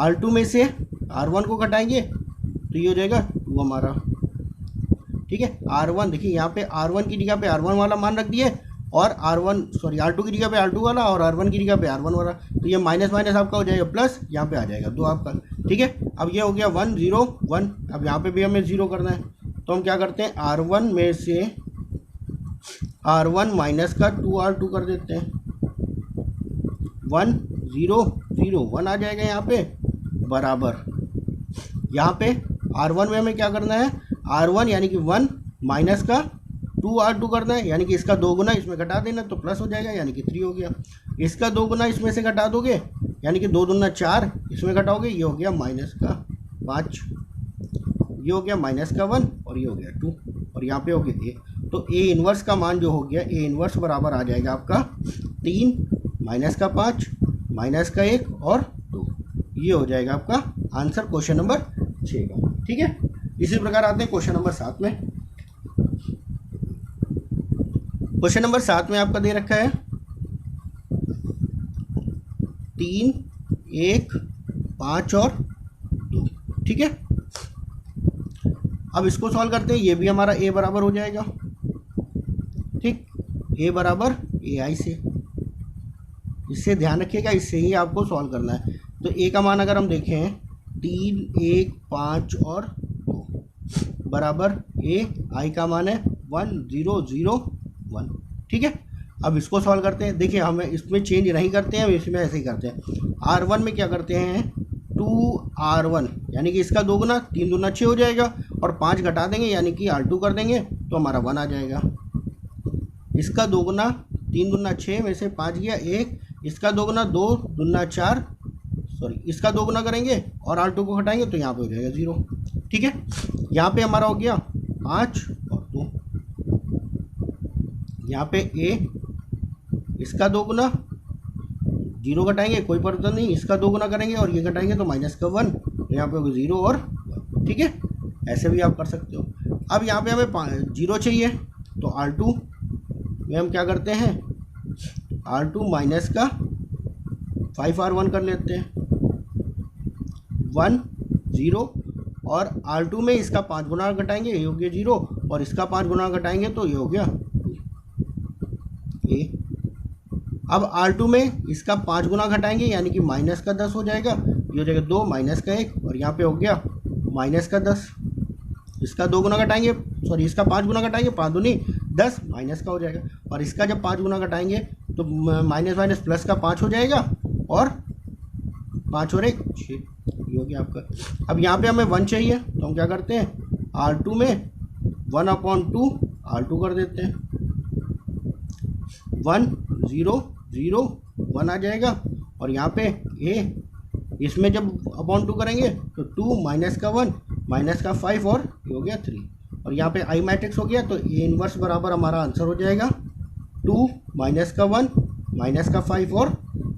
R2 में से R1 को घटाएंगे तो ये हो जाएगा 2 हमारा। ठीक है, R1 देखिए यहाँ पे R1 की जगह पे R1 वाला मान रख दिए और R2 की जगह पे R2 वाला और R1 की जगह पे R1 वाला, तो ये माइनस माइनस आपका हो जाएगा प्लस, यहाँ पे आ जाएगा 2 आपका। ठीक है, अब ये हो गया 1 0 1। अब यहाँ पे भी हमें 0 करना है तो हम क्या करते हैं, R1 में से R1 माइनस का 2R2 कर देते हैं 1 0 0 1 आ जाएगा यहाँ पे बराबर। यहाँ पे R1 में हमें क्या करना है, R1 यानी कि 1 माइनस का 2R2 करना है यानी कि इसका 2 गुना इसमें घटा देना तो प्लस हो जाएगा यानी कि 3 हो गया। इसका 2 गुना इसमें से घटा दोगे यानी कि 2 दूना 4, इसमें घटाओगे ये हो गया माइनस का 5, ये हो गया माइनस का 1 और ये हो गया 2 और यहाँ पे हो गया A। तो A इन्वर्स का मान जो हो गया, A इन्वर्स बराबर आ जाएगा आपका 3 माइनस का 5 माइनस का 1 और 2। ये हो जाएगा आपका आंसर क्वेश्चन नंबर 6 का। ठीक है, इसी प्रकार आते हैं क्वेश्चन नंबर 7 में। क्वेश्चन नंबर 7 में आपका दे रखा है 3 1 5 और 2। ठीक है, अब इसको सॉल्व करते हैं। ये भी हमारा A बराबर हो जाएगा। ठीक, A बराबर AI से, इससे ध्यान रखिएगा, इससे ही आपको सॉल्व करना है। तो A का मान अगर हम देखें 3 1 5 और 2 बराबर I का मान है 1 0 0 1। ठीक है, अब इसको सॉल्व करते हैं। देखिए हमें इसमें चेंज नहीं करते हैं, इसमें ऐसे ही करते हैं। R1 में क्या करते हैं 2R1 यानी कि इसका 2 गुना 3 दूना 6 हो जाएगा और 5 घटा देंगे यानी कि R2 कर देंगे तो हमारा 1 आ जाएगा। इसका 2 गुना 3 दूना 6 में से 5 गया 1, इसका 2 गुना 2 दूना 4, इसका 2 गुना करेंगे और R2 को हटाएंगे तो यहाँ पे हो जाएगा 0। ठीक है, यहाँ पे हमारा हो गया 5 और 2, यहाँ पे A, इसका 2 गुना 0 घटाएंगे कोई परेशानी नहीं, इसका 2 गुना करेंगे और ये घटाएंगे तो माइनस का 1, तो यहाँ पे होगा 0 और 1। ठीक है, ऐसे भी आप कर सकते हो। अब यहाँ पे हमें 0 चाहिए तो R2 में हम क्या करते हैं, R2 माइनस का 5R1 कर लेते हैं 1 0 और R2 में इसका 5 गुना घटाएंगे, ये हो गया 0, और इसका 5 गुना घटाएंगे तो ये हो गया ए। अब R2 में इसका 5 गुना घटाएंगे यानी कि माइनस का 10 हो जाएगा, ये हो जाएगा 2 माइनस का 1, और यहाँ पे हो गया माइनस का 10। इसका 2 गुना घटाएंगे, सॉरी इसका 5 गुना घटाएंगे, 5 दूनी 10 माइनस का हो जाएगा, और इसका जब 5 गुना घटाएंगे तो माइनस माइनस प्लस का 5 हो जाएगा, और 5 और 1 6, ये हो गया आपका। अब यहाँ पे हमें 1 चाहिए तो हम क्या करते हैं, R2 में 1/2 R2 कर देते हैं, 1 0 0 1 आ जाएगा, और यहाँ पे ए, इसमें जब अपॉन 2 करेंगे तो 2 माइनस का 1 माइनस का 5, और ये हो गया 3, और यहाँ पे आई मैट्रिक्स हो गया, तो ए इनवर्स बराबर हमारा आंसर हो जाएगा 2 माइनस का 1 माइनस का 5 और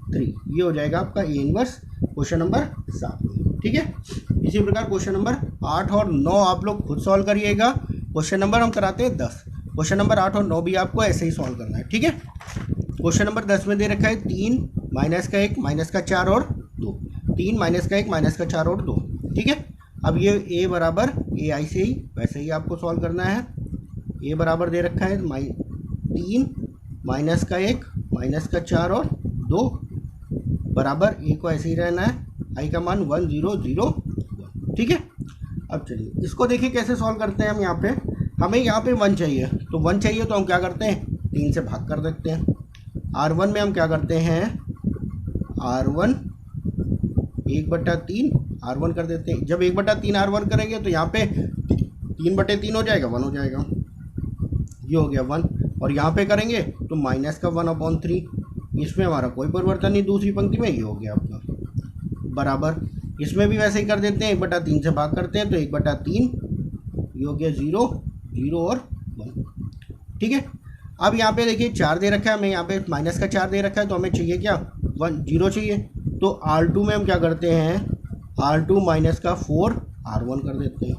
3, ये हो जाएगा आपका ए इनवर्स क्वेश्चन नंबर 7। ठीक है, इसी प्रकार क्वेश्चन नंबर 8 और 9 आप लोग खुद सॉल्व करिएगा। क्वेश्चन नंबर हम कराते हैं 10, क्वेश्चन नंबर 8 और 9 भी आपको ऐसे ही सॉल्व करना है। ठीक है, क्वेश्चन नंबर 10 में दे रखा है 3 माइनस का 1 माइनस का 4 और 2, 3 माइनस का 1 माइनस का 4 और 2। ठीक है, अब ये ए बराबर ए आई से ही वैसे ही आपको सॉल्व करना है। ए बराबर दे रखा है 3 माइनस का 1 माइनस का 4 और 2 बराबर ए को ऐसे ही रहना है, आई का मान 1 0 0 1। ठीक है, अब चलिए इसको देखिए कैसे सॉल्व करते हैं हम। यहाँ पे हमें यहाँ पे 1 चाहिए, तो 1 चाहिए तो हम क्या करते हैं, 3 से भाग कर देते हैं। R1 में हम क्या करते हैं, R1 1/3 R1 कर देते हैं। जब 1/3 R1 करेंगे तो यहाँ पे 3/3 हो जाएगा, 1 हो जाएगा, ये हो गया 1, और यहाँ पे करेंगे तो माइनस का 1/3, इसमें हमारा कोई परिवर्तन नहीं, दूसरी पंक्ति में ये हो गया आपका बराबर। इसमें भी वैसे ही कर देते हैं, 1/3 से भाग करते हैं तो 1/3, ये हो गया 0 0 और 1। ठीक है, अब यहाँ पे देखिए 4 दे रखा है, हमें यहाँ पे माइनस का 4 दे रखा है, तो हमें चाहिए क्या, 1 0 चाहिए। तो R2 में हम क्या करते हैं, R2 माइनस का 4 R1 कर देते हैं,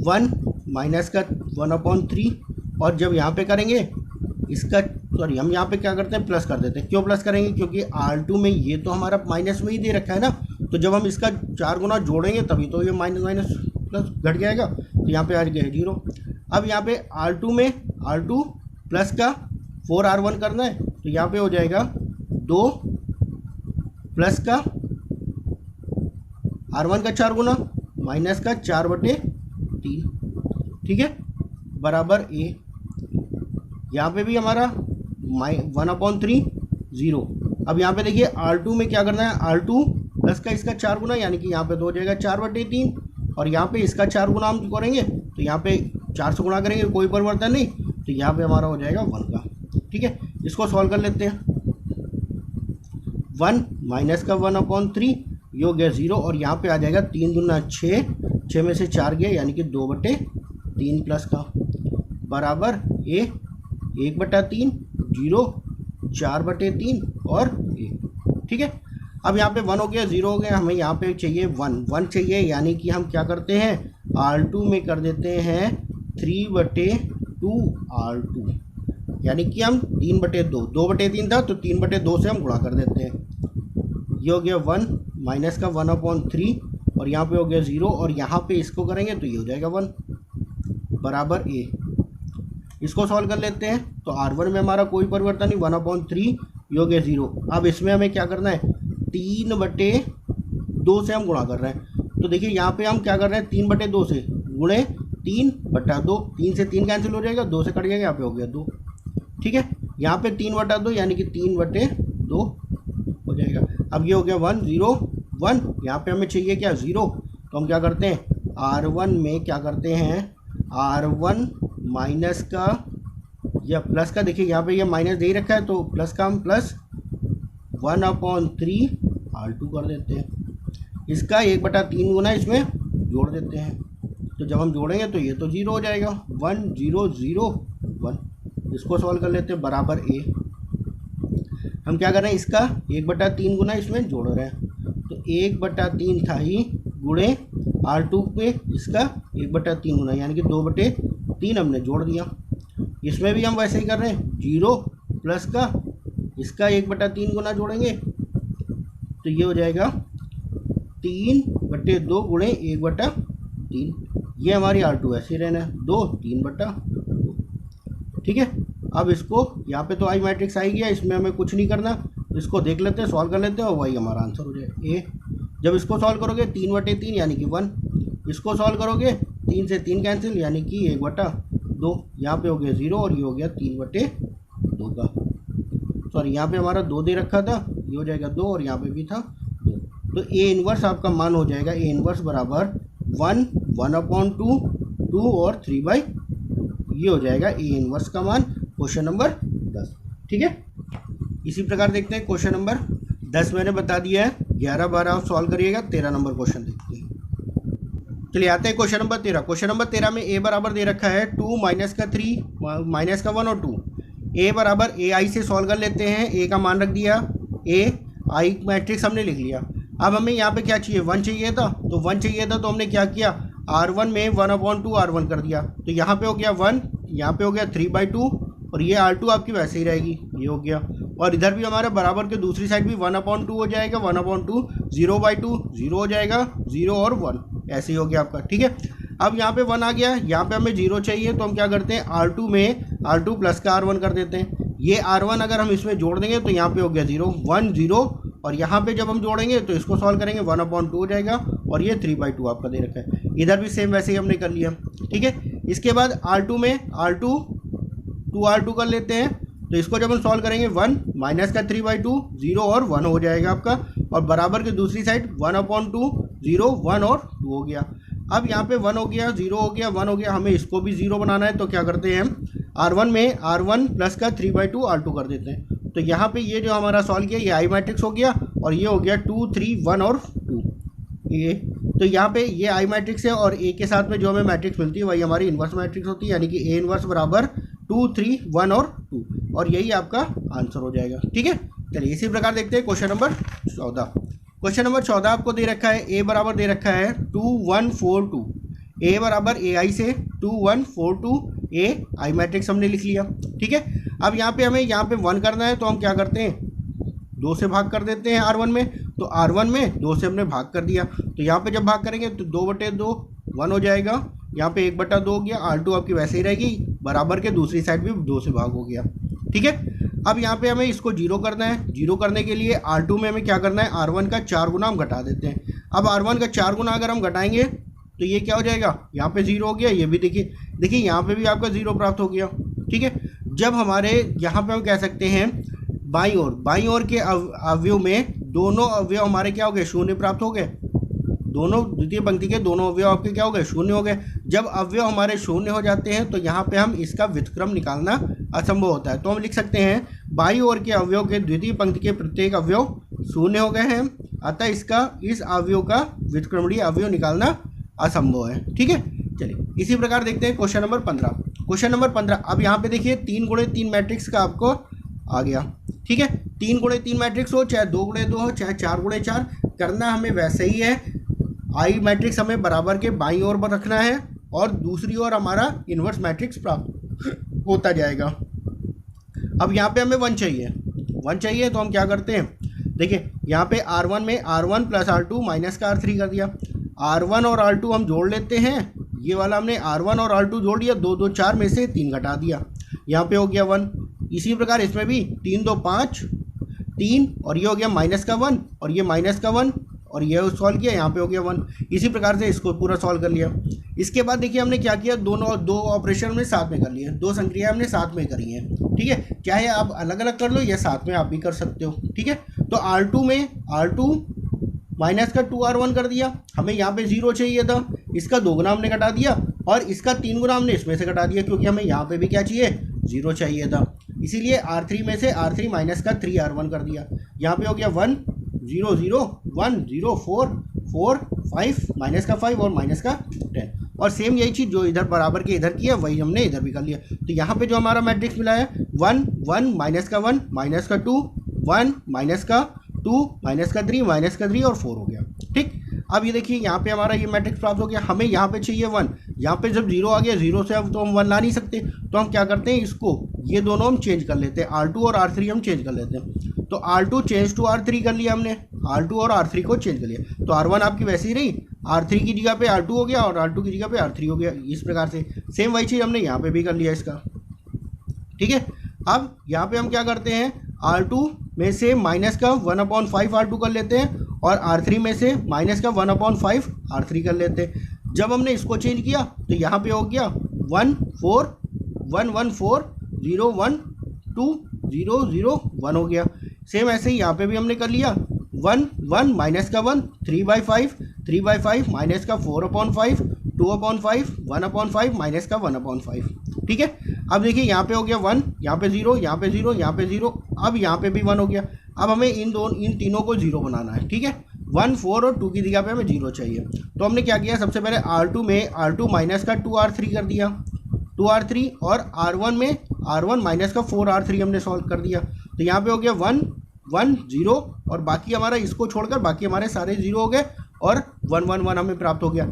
1 माइनस का 1/3, और जब यहाँ पे करेंगे इसका, सॉरी हम यहाँ पे क्या करते हैं, प्लस कर देते हैं। क्यों प्लस करेंगे, क्योंकि R2 में ये तो हमारा माइनस में ही दे रखा है ना, तो जब हम इसका 4 गुना जोड़ेंगे तभी तो ये माइनस माइनस प्लस घट जाएगा, तो यहाँ पे आ गया 0। अब यहाँ पे R2 में R2 प्लस का 4 R1 करना है, तो यहाँ पे हो जाएगा 2 प्लस का R1 का 4 गुना माइनस का 4/3। ठीक है, बराबर ए। यहाँ पे भी हमारा 1/3 0। अब यहाँ पे देखिए R2 में क्या करना है, R2 प्लस का इसका 4 गुना यानी कि यहाँ पे तो हो जाएगा 4/3, और यहाँ पे इसका 4 गुना हम करेंगे तो यहाँ पे 4 से गुना करेंगे, कोई परिवर्तन नहीं, तो यहाँ पे हमारा हो जाएगा 1 का। ठीक है, इसको सॉल्व कर लेते हैं। 1 माइनस का 1/3, ये हो गया 0, और यहाँ पे आ जाएगा 3 दूना 6, 6 में से 4 गया यानी कि 2/3 प्लस का बराबर ए 1/3 0 4/3 और 1। ठीक है, अब यहाँ पे 1 हो गया, 0 हो गया, हमें यहाँ पे चाहिए 1 चाहिए, यानी कि हम क्या करते हैं, R2 में कर देते हैं 3/2 R2, यानी कि हम 3/2, 2/3 था तो 3/2 से हम गुणा कर देते हैं। ये हो गया 1 माइनस का 1/3, और यहाँ पे हो गया 0, और यहाँ पे इसको करेंगे तो ये हो जाएगा 1 बराबर ए। इसको सॉल्व कर लेते हैं, तो R1 में हमारा कोई परिवर्तन नहीं, 1/3, ये हो गया 0। अब इसमें हमें क्या करना है, 3/2 से हम गुणा कर रहे हैं, तो देखिए यहाँ पे हम क्या कर रहे हैं, 3/2 से गुणे 3/2, 3 से 3 कैंसिल हो जाएगा, 2 से कट जाएगा, यहाँ पे हो गया 2। ठीक है, यहाँ पे 3/2 यानी कि 3/2 हो जाएगा। अब ये हो गया 1 0 1, यहाँ पे हमें चाहिए क्या, 0, तो हम क्या करते हैं, R1 में क्या करते हैं, R1 माइनस का या प्लस का, देखिए यहाँ पे ये माइनस दे ही रखा है तो प्लस का हम प्लस 1/3 R2 कर देते हैं, इसका 1/3 गुना इसमें जोड़ देते हैं, तो जब हम जोड़ेंगे तो ये तो 0 हो जाएगा, 1 0 0 1। इसको सॉल्व कर लेते हैं, बराबर ए। हम क्या कर रहे हैं, इसका 1/3 गुना इसमें जोड़ रहे हैं, तो 1/3 था ही गुणे R2 पे इसका 1/3 गुना यानी कि 2/3 हमने जोड़ दिया। इसमें भी हम वैसे ही कर रहे हैं, 0 प्लस का इसका 1/3 गुना जोड़ेंगे तो ये हो जाएगा 3 बटे 2 गुणे 1/3, ये हमारी R2 ऐसे रहना है 2 3/2। ठीक है, अब इसको यहाँ पे तो आई मैट्रिक्स आई गया, इसमें हमें कुछ नहीं करना, इसको देख लेते हैं, सॉल्व कर लेते हैं और वही हमारा आंसर हो जाए ए। जब इसको सॉल्व करोगे 3/3 यानी कि 1, इसको सॉल्व करोगे 3 से 3 कैंसिल यानी कि 1/2, यहाँ पे हो गया 0 और ये हो गया 3/2 का, सॉरी यहाँ पे हमारा 2 दे रखा था, ये हो जाएगा 2 और यहाँ पे भी था 2। तो ए इनवर्स आपका मान हो जाएगा, ए इनवर्स बराबर 1 1/2 2 और 3/, ये हो जाएगा ए इनवर्स का मान, क्वेश्चन नंबर 10। ठीक है, इसी प्रकार देखते हैं क्वेश्चन नंबर 10 मैंने बता दिया है, 11 12 आप सॉल्व करिएगा। 13 नंबर क्वेश्चन देखते हैं। चलिए आते हैं क्वेश्चन नंबर 13। क्वेश्चन नंबर 13 में ए बराबर दे रखा है 2 माइनस का 3 माइनस का 1 और 2। ए बराबर ए आई से सॉल्व कर लेते हैं, ए का मान रख दिया, ए आई मैट्रिक्स हमने लिख लिया। अब हमें यहाँ पे क्या चाहिए, 1 चाहिए था, तो 1 चाहिए था तो हमने क्या किया, R1 में 1/2 R1 कर दिया, तो यहाँ पे हो गया 1, यहाँ पे हो गया 3/2 और ये R2 आपकी वैसे ही रहेगी, ये हो गया। और इधर भी हमारे बराबर के दूसरी साइड भी 1/2 हो जाएगा, 1/2 0/2 0 हो जाएगा, 0 और 1 ऐसे ही हो गया आपका। ठीक है, अब यहाँ पे 1 आ गया, यहाँ पे हमें 0 चाहिए, तो हम क्या करते हैं R2 में R2 प्लस का R1 कर देते हैं। ये R1 अगर हम इसमें जोड़ देंगे तो यहाँ पे हो गया 0 1 0, और यहाँ पे जब हम जोड़ेंगे तो इसको सॉल्व करेंगे 1/2 हो जाएगा और ये 3/2 आपका दे रखा है। इधर भी सेम वैसे ही हमने कर लिया। ठीक है, इसके बाद R2 में R2 2R2 कर लेते हैं, तो इसको जब हम सॉल्व करेंगे 1 माइनस का 3/2 0 और 1 हो जाएगा आपका, और बराबर की दूसरी साइड 1/2 0 1 और 2 हो गया। अब यहाँ पे 1 हो गया 0 हो गया 1 हो गया, हमें इसको भी 0 बनाना है, तो क्या करते हैं हम R1 में R1 प्लस का 3/2 R2 कर देते हैं। तो यहाँ पे ये जो हमारा सॉल्व किया ये आई मैट्रिक्स हो गया, और ये हो गया 2 3 1 और 2 ये। तो यहाँ पे ये आई मैट्रिक्स है और ए के साथ में जो हमें मैट्रिक्स मिलती है वही हमारी इन्वर्स मैट्रिक्स होती है, यानी कि ए इन्वर्स बराबर 2 3 1 और 2, और यही आपका आंसर हो जाएगा। ठीक है, चलिए इसी प्रकार देखते हैं क्वेश्चन नंबर 14। क्वेश्चन नंबर 14 आपको दे रखा है, ए बराबर दे रखा है 2 1 4 2, ए बराबर ए आई से 2 1 4 2 ए आई मैट्रिक्स हमने लिख लिया। ठीक है, अब यहाँ पे हमें यहाँ पे 1 करना है, तो हम क्या करते हैं 2 से भाग कर देते हैं R1 में, तो R1 में 2 से हमने भाग कर दिया, तो यहाँ पे जब भाग करेंगे तो 2/2 1 हो जाएगा, यहाँ पे 1/2 हो गया, R2 आपकी वैसे ही रहेगी, बराबर के दूसरी साइड भी 2 से भाग हो गया। ठीक है, अब यहाँ पे हमें इसको 0 करना है, 0 करने के लिए R2 में हमें क्या करना है, R1 का 4 गुना हम घटा देते हैं। अब R1 का 4 गुना अगर हम घटाएंगे तो ये क्या हो जाएगा, यहाँ पे 0 हो गया, ये भी देखिए यहाँ पे भी आपका 0 प्राप्त हो गया। ठीक है, जब हमारे यहाँ पे हम कह सकते हैं बाईं ओर के अवयव में दोनों अवयव हमारे क्या हो गए, 0 प्राप्त हो गए, दोनों द्वितीय पंक्ति के दोनों अवयव आपके क्या हो गए, 0 हो गए। जब अवयव हमारे 0 हो जाते हैं तो यहाँ पे हम इसका व्युत्क्रम निकालना असंभव होता है, तो हम लिख सकते हैं बाईं ओर के अवयव के द्वितीय पंक्ति के प्रत्येक अवयव 0 हो गए हैं, अतः इस अवयव का व्युत्क्रमणीय अवयव निकालना असंभव है। ठीक है, चलिए इसी प्रकार देखते हैं क्वेश्चन नंबर 15। क्वेश्चन नंबर 15, अब यहाँ पे देखिए 3 गुणे 3 मैट्रिक्स का आपको आ गया। ठीक है, 3 गुणे 3 मैट्रिक्स हो, चाहे 2 गुणे 2 हो, चाहे 4 गुणे 4, करना हमें वैसे ही है। आई मैट्रिक्स हमें बराबर के बाईं ओर पर रखना है और दूसरी ओर हमारा इन्वर्स मैट्रिक्स प्राप्त होता जाएगा। अब यहाँ पे हमें 1 चाहिए, तो हम क्या करते हैं, देखिए यहाँ पे R1 में R1 प्लस R2 माइनस का R3 कर दिया, R1 और R2 हम जोड़ लेते हैं, ये वाला हमने R1 और R2 जोड़ लिया, 2 2 4 में से 3 घटा दिया, यहाँ पे हो गया 1। इसी प्रकार इसमें भी 3 2 5 3, और ये हो गया माइनस का 1 और ये माइनस का 1, और ये सॉल्व किया, यहाँ पे हो गया 1। इसी प्रकार से इसको पूरा सॉल्व कर लिया। इसके बाद देखिए हमने क्या किया, दो ऑपरेशन हमने साथ में कर लिए, 2 संक्रिया हमने साथ में करी हैं। ठीक है, चाहे आप अलग अलग कर लो या साथ में आप भी कर सकते हो। ठीक है, तो R2 में R2 माइनस का 2R1 कर दिया, हमें यहाँ पे 0 चाहिए था, इसका 2 गुना हमने घटा दिया, और इसका 3 गुना हमने इसमें से घटा दिया, क्योंकि हमें यहाँ पे भी क्या चाहिए, 0 चाहिए था, इसीलिए R3 में से R3 माइनस का 3R1 कर दिया। यहाँ पे हो गया 1 0 0 1 0 4 4 5 माइनस का 5 और माइनस का 10, और सेम यही चीज़ जो इधर बराबर के इधर किया वही हमने इधर भी कर लिया। तो यहाँ पे जो हमारा मैट्रिक्स मिला है 1 1 माइनस का 1 माइनस का 2 1 माइनस का 2 माइनस का 3 माइनस का 3 और 4 हो गया। ठीक, अब ये देखिए यहाँ पे हमारा ये मैट्रिक्स प्राप्त हो गया, हमें यहाँ पे चाहिए 1, यहाँ पे जब 0 आ गया, 0 से अब तो हम 1 ला नहीं सकते, तो हम क्या करते हैं, इसको ये दोनों हम चेंज कर लेते हैं, R2 और R3 हम चेंज कर लेते हैं। तो R2 चेंज टू R3 कर लिया हमने, R2 और R3 को चेंज कर लिया, तो R1 आपकी वैसे ही रही, R3 की जगह पे R2 हो गया और R2 की जगह पे R3 हो गया। इस प्रकार से सेम वही चीज़ हमने यहाँ पे भी कर लिया इसका। ठीक है, अब यहाँ पे हम क्या करते हैं, R2 में से माइनस का 1/5 R2 कर लेते हैं और R3 में से माइनस का 1/5 R3 कर लेते हैं। जब हमने इसको चेंज किया तो यहाँ पे हो गया 1 4 1 1 4 0 1 2 0 0 1 हो गया। सेम ऐसे ही यहाँ पे भी हमने कर लिया 1 1 माइनस का 1 3/5 माइनस का 4/5 2/5 1/5 माइनस का 1/5। ठीक है, अब देखिए यहाँ पे हो गया 1, यहाँ पे 0, यहाँ पे 0, यहाँ पे 0, अब यहाँ पे भी 1 हो गया। अब हमें इन तीनों को 0 बनाना है। ठीक है, 1 4 और 2 की जगह पे हमें 0 चाहिए। तो हमने क्या किया, सबसे पहले R2 में R2 माइनस का 2R3 कर दिया, 2R3, और R1 में R1 माइनस का 4R3 हमने सॉल्व कर दिया। तो यहाँ पे हो गया 1 1 0 और बाकी हमारा इसको छोड़कर बाकी हमारे सारे 0 हो गए और 1 1 1 हमें प्राप्त हो गया।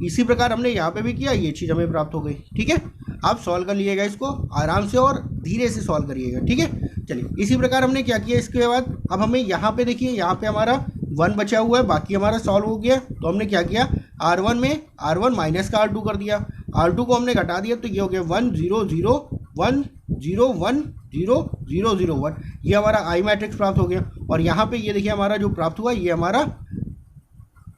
इसी प्रकार हमने यहाँ पे भी किया, ये चीज़ हमें प्राप्त हो गई। ठीक है, आप सॉल्व कर लीजिएगा इसको आराम से और धीरे से सॉल्व करिएगा। ठीक है, चलिए इसी प्रकार हमने क्या किया, इसके बाद अब हमें यहाँ पे देखिए, यहाँ पे हमारा 1 बचा हुआ है, बाकी हमारा सॉल्व हो गया। तो हमने क्या किया, R1 में R1 माइनस का R2 कर दिया, R2 को हमने घटा दिया, तो ये हो गया 1 0 0 1 0 1 0 0 0 1। ये हमारा आई मैट्रिक्स प्राप्त हो गया। और यहाँ पे ये देखिए हमारा जो प्राप्त हुआ ये हमारा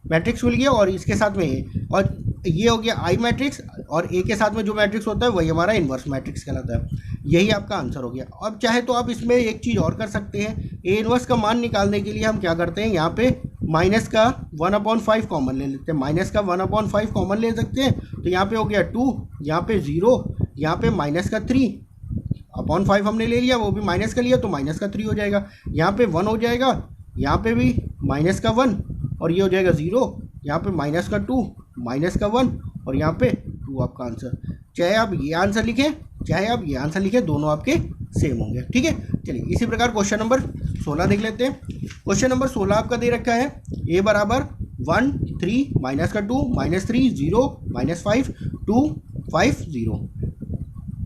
मैट्रिक्स मिल गया, और इसके साथ में ये, और ये हो गया आई मैट्रिक्स, और ए के साथ में जो मैट्रिक्स होता है वही हमारा इन्वर्स मैट्रिक्स कहलाता है। यही आपका आंसर हो गया। अब चाहे तो आप इसमें एक चीज़ और कर सकते हैं, ए इन्वर्स का मान निकालने के लिए हम क्या करते हैं, यहाँ पे माइनस का 1/5 कॉमन ले लेते हैं, माइनस का 1/5 कॉमन ले सकते हैं। तो यहाँ पे हो गया 2, यहाँ पे 0, यहाँ पे माइनस का 3/5 हमने ले लिया, वो भी माइनस का लिया तो माइनस का 3 हो जाएगा, यहाँ पे 1 हो जाएगा, यहाँ पे भी माइनस का 1 और ये हो जाएगा 0, यहाँ पे माइनस का 2 माइनस का 1 और यहाँ पे 2 आपका आंसर। चाहे आप ये आंसर लिखें चाहे आप ये आंसर लिखें, दोनों आपके सेम होंगे। ठीक है, चलिए इसी प्रकार क्वेश्चन नंबर 16 देख लेते हैं। क्वेश्चन नंबर 16 आपका दे रखा है a बराबर 1 3 माइनस का 2 माइनस 3 0 माइनस 5 2 5 0।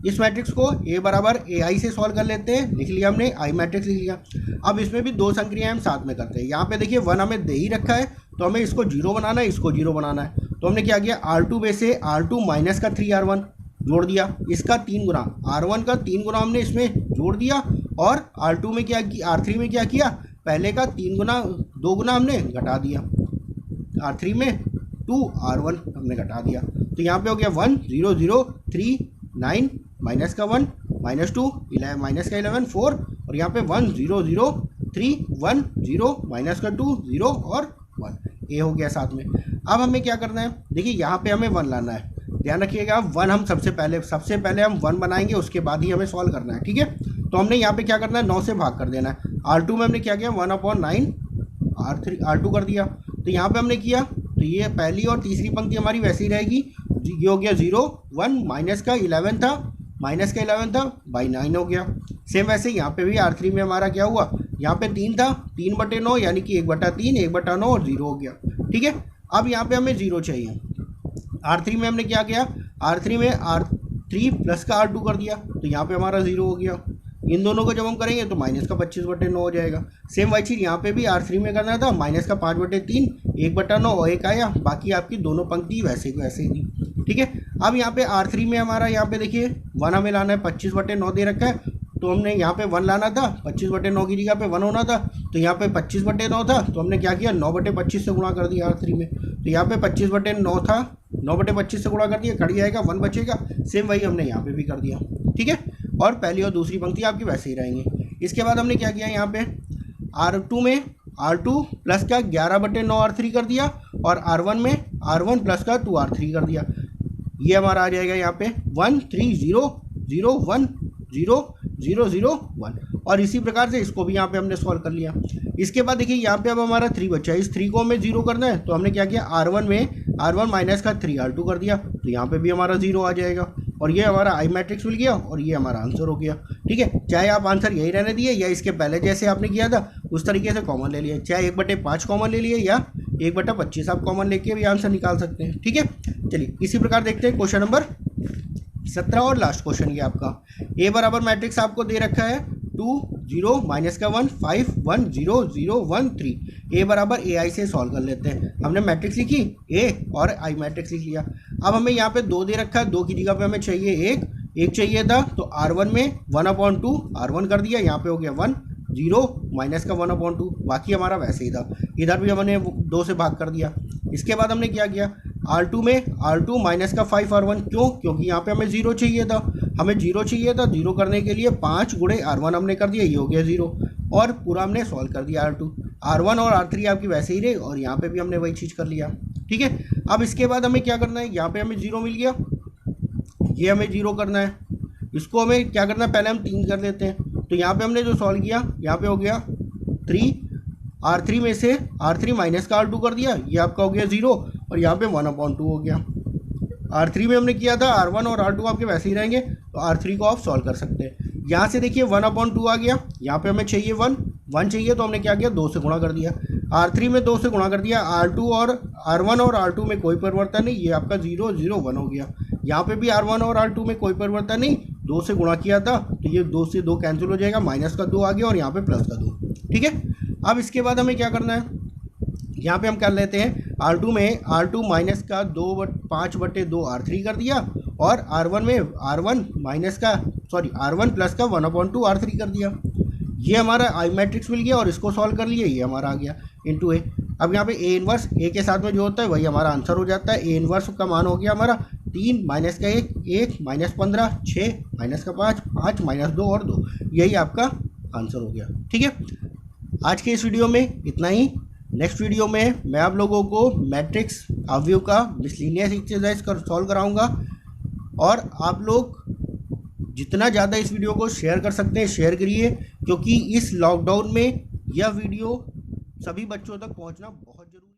इस मैट्रिक्स को a बराबर ai से सॉल्व कर लेते हैं। लिख लिया हमने, आई मैट्रिक्स लिख लिया। अब इसमें भी दो संक्रियाएं हम साथ में करते हैं। यहाँ पे देखिए 1 हमें दे ही रखा है, तो हमें इसको 0 बनाना है, इसको 0 बनाना है। तो हमने क्या किया, R2 में से R2 माइनस का 3R1 जोड़ दिया, इसका 3 गुना, R1 का 3 गुना हमने इसमें जोड़ दिया, और R2 में क्या किया, R3 में क्या किया, पहले का 3 गुना 2 गुना हमने घटा दिया, R3 में 2R1 हमने घटा दिया। तो यहाँ पे हो गया 1 0 0 3 9 माइनस का 1 माइनस 2 11 माइनस का 11 4 और यहाँ पे 1 0 0 3 1 0 माइनस का 2 0 और 1, ये हो गया साथ में। अब हमें क्या करना है, देखिए यहाँ पे हमें 1 लाना है, ध्यान रखिएगा। 1 हम सबसे पहले हम 1 बनाएंगे, उसके बाद ही हमें सॉल्व करना है। ठीक है, तो हमने यहाँ पे क्या करना है, 9 से भाग कर देना है। R2 में हमने क्या किया, 1/9 R2 कर दिया। तो यहाँ पे हमने किया, तो ये पहली और तीसरी पंक्ति हमारी वैसे ही रहेगी। ये हो गया 0 1 माइनस का 11 था बाई 9 हो गया। सेम वैसे यहाँ पे भी R3 में हमारा क्या हुआ, यहाँ पे 3 था, 3/9 यानी कि 1/3 1/9 और 0 हो गया। ठीक है, अब यहाँ पे हमें 0 चाहिए। R3 में हमने क्या किया, R3 में R3 प्लस का R2 कर दिया, तो यहाँ पे हमारा 0 हो गया। इन दोनों को जब हम करेंगे तो माइनस का 25/9 हो जाएगा। सेम वही चीज़ यहाँ पे भी R3 में करना था, माइनस का 5/3 1/9 और 1 आया, बाकी आपकी दोनों पंक्ति वैसे ही थी। ठीक है, अब यहाँ पे R3 में हमारा यहाँ पे देखिए 1 हमें लाना है, 25/9 दे रखा है, तो हमने यहाँ पे 1 लाना था, 25/9 की जगह पे 1 होना था, तो यहाँ पे 25/9 था, तो हमने क्या किया 9/25 से गुणा कर दिया R3 में। तो यहाँ पे 25/9 था, 9/25 से गुणा कर दिया, कट जाएगा 1 बचेगा। सेम वही हमने यहाँ पे भी कर दिया। ठीक है, और पहली और दूसरी पंक्ति आपकी वैसे ही रहेंगी। इसके बाद हमने क्या किया, यहाँ पे R2 में R2 प्लस का 11/9 R3 कर दिया, और R1 में R1 प्लस का 2R3 कर दिया। ये हमारा आ जाएगा यहाँ पे 1 3 0 0 1 0 0 0 1, और इसी प्रकार से इसको भी यहाँ पे हमने सॉल्व कर लिया। इसके बाद देखिए यहाँ पे अब हमारा 3 बचा है, इस 3 को हमें 0 करना है, तो हमने क्या किया, R1 में R1 माइनस का 3R2 कर दिया, तो यहाँ पे भी हमारा 0 आ जाएगा, और ये हमारा आई मैट्रिक्स मिल गया, और ये हमारा आंसर हो गया। ठीक है, चाहे आप आंसर यही रहने दिए या इसके पहले जैसे आपने किया था उस तरीके से कॉमन ले लिया, चाहे 1/5 कॉमन ले लिए या 1/25 आप कॉमन लेके भी आंसर निकाल सकते हैं। ठीक है, चलिए इसी प्रकार देखते हैं क्वेश्चन नंबर 17 और लास्ट क्वेश्चन ये आपका। ए बराबर मैट्रिक्स आपको दे रखा है 2 0 माइनस का 1 5 1 0 0 1 3 ए बराबर ए आई से सॉल्व कर लेते हैं। हमने मैट्रिक्स लिखी ए और आई मैट्रिक्स लिख लिया। अब हमें यहाँ पे 2 दे रखा है, 2 की जगह पे हमें चाहिए एक चाहिए था, तो R1 में 1/2 R1 कर दिया, यहाँ पे हो गया 1 0 माइनस का 1/2, बाकी हमारा वैसे ही था। इधर भी हमने 2 से भाग कर दिया। इसके बाद हमने क्या किया, R2 में R2 माइनस का 5 R1, क्यों, क्योंकि यहाँ पे हमें 0 चाहिए था, हमें 0 चाहिए था। 0 करने के लिए 5 गुणे R1 हमने कर दिया, ये हो गया 0 और पूरा हमने सॉल्व कर दिया R2। R1 और R3 आपकी वैसे ही रहे और यहाँ पे भी हमने वही चीज़ कर लिया। ठीक है, अब इसके बाद हमें क्या करना है, यहाँ पे हमें 0 मिल गया, ये हमें 0 करना है। इसको हमें क्या करना है, पहले हम 3 कर देते हैं। तो यहाँ पे हमने जो सॉल्व किया, यहाँ पे हो गया 3, R3 में से R3 माइनस का R2 कर दिया, ये आपका हो गया 0 और यहाँ पे 1/2 हो गया। R3 में हमने किया था, R1 और R2 आपके वैसे ही रहेंगे, तो R3 को आप सॉल्व कर सकते हैं। यहाँ से देखिए 1/2 आ गया, यहाँ पे हमें चाहिए 1 चाहिए, तो हमने क्या किया, 2 से गुणा कर दिया। R3 में 2 से गुणा कर दिया, R1 और R2 में कोई परिवर्तन नहीं, ये आपका 0 0 1 हो गया। यहाँ पे भी R1 और R2 में कोई परिवर्तन नहीं, 2 से गुणा किया था, तो ये 2 से 2 कैंसिल हो जाएगा, माइनस का 2 आ गया और यहाँ पे प्लस का 2। ठीक है, अब इसके बाद हमें क्या करना है, यहाँ पे हम कर लेते हैं R2 में R2 माइनस का 5/2 R3 कर दिया और R1 में R1 प्लस का 1/2 R3 कर दिया। ये हमारा आई मैट्रिक्स मिल गया और इसको सॉल्व कर लिए, ये हमारा आ गया इंटू ए। अब यहाँ पे ए इनवर्स ए के साथ में जो होता है वही हमारा आंसर हो जाता है। ए इनवर्स का मान हो गया हमारा 3 माइनस का 1 माइनस 15 6 माइनस का 5 माइनस 2 और 2, यही आपका आंसर हो गया। ठीक है, आज के इस वीडियो में इतना ही। नेक्स्ट वीडियो में मैं आप लोगों को मैट्रिक्स अवयव का मिसलिनियस एक्सरसाइज कर सॉल्व कराऊंगा और आप लोग जितना ज़्यादा इस वीडियो को शेयर कर सकते हैं शेयर करिए, क्योंकि इस लॉकडाउन में यह वीडियो सभी बच्चों तक पहुंचना बहुत ज़रूरी है।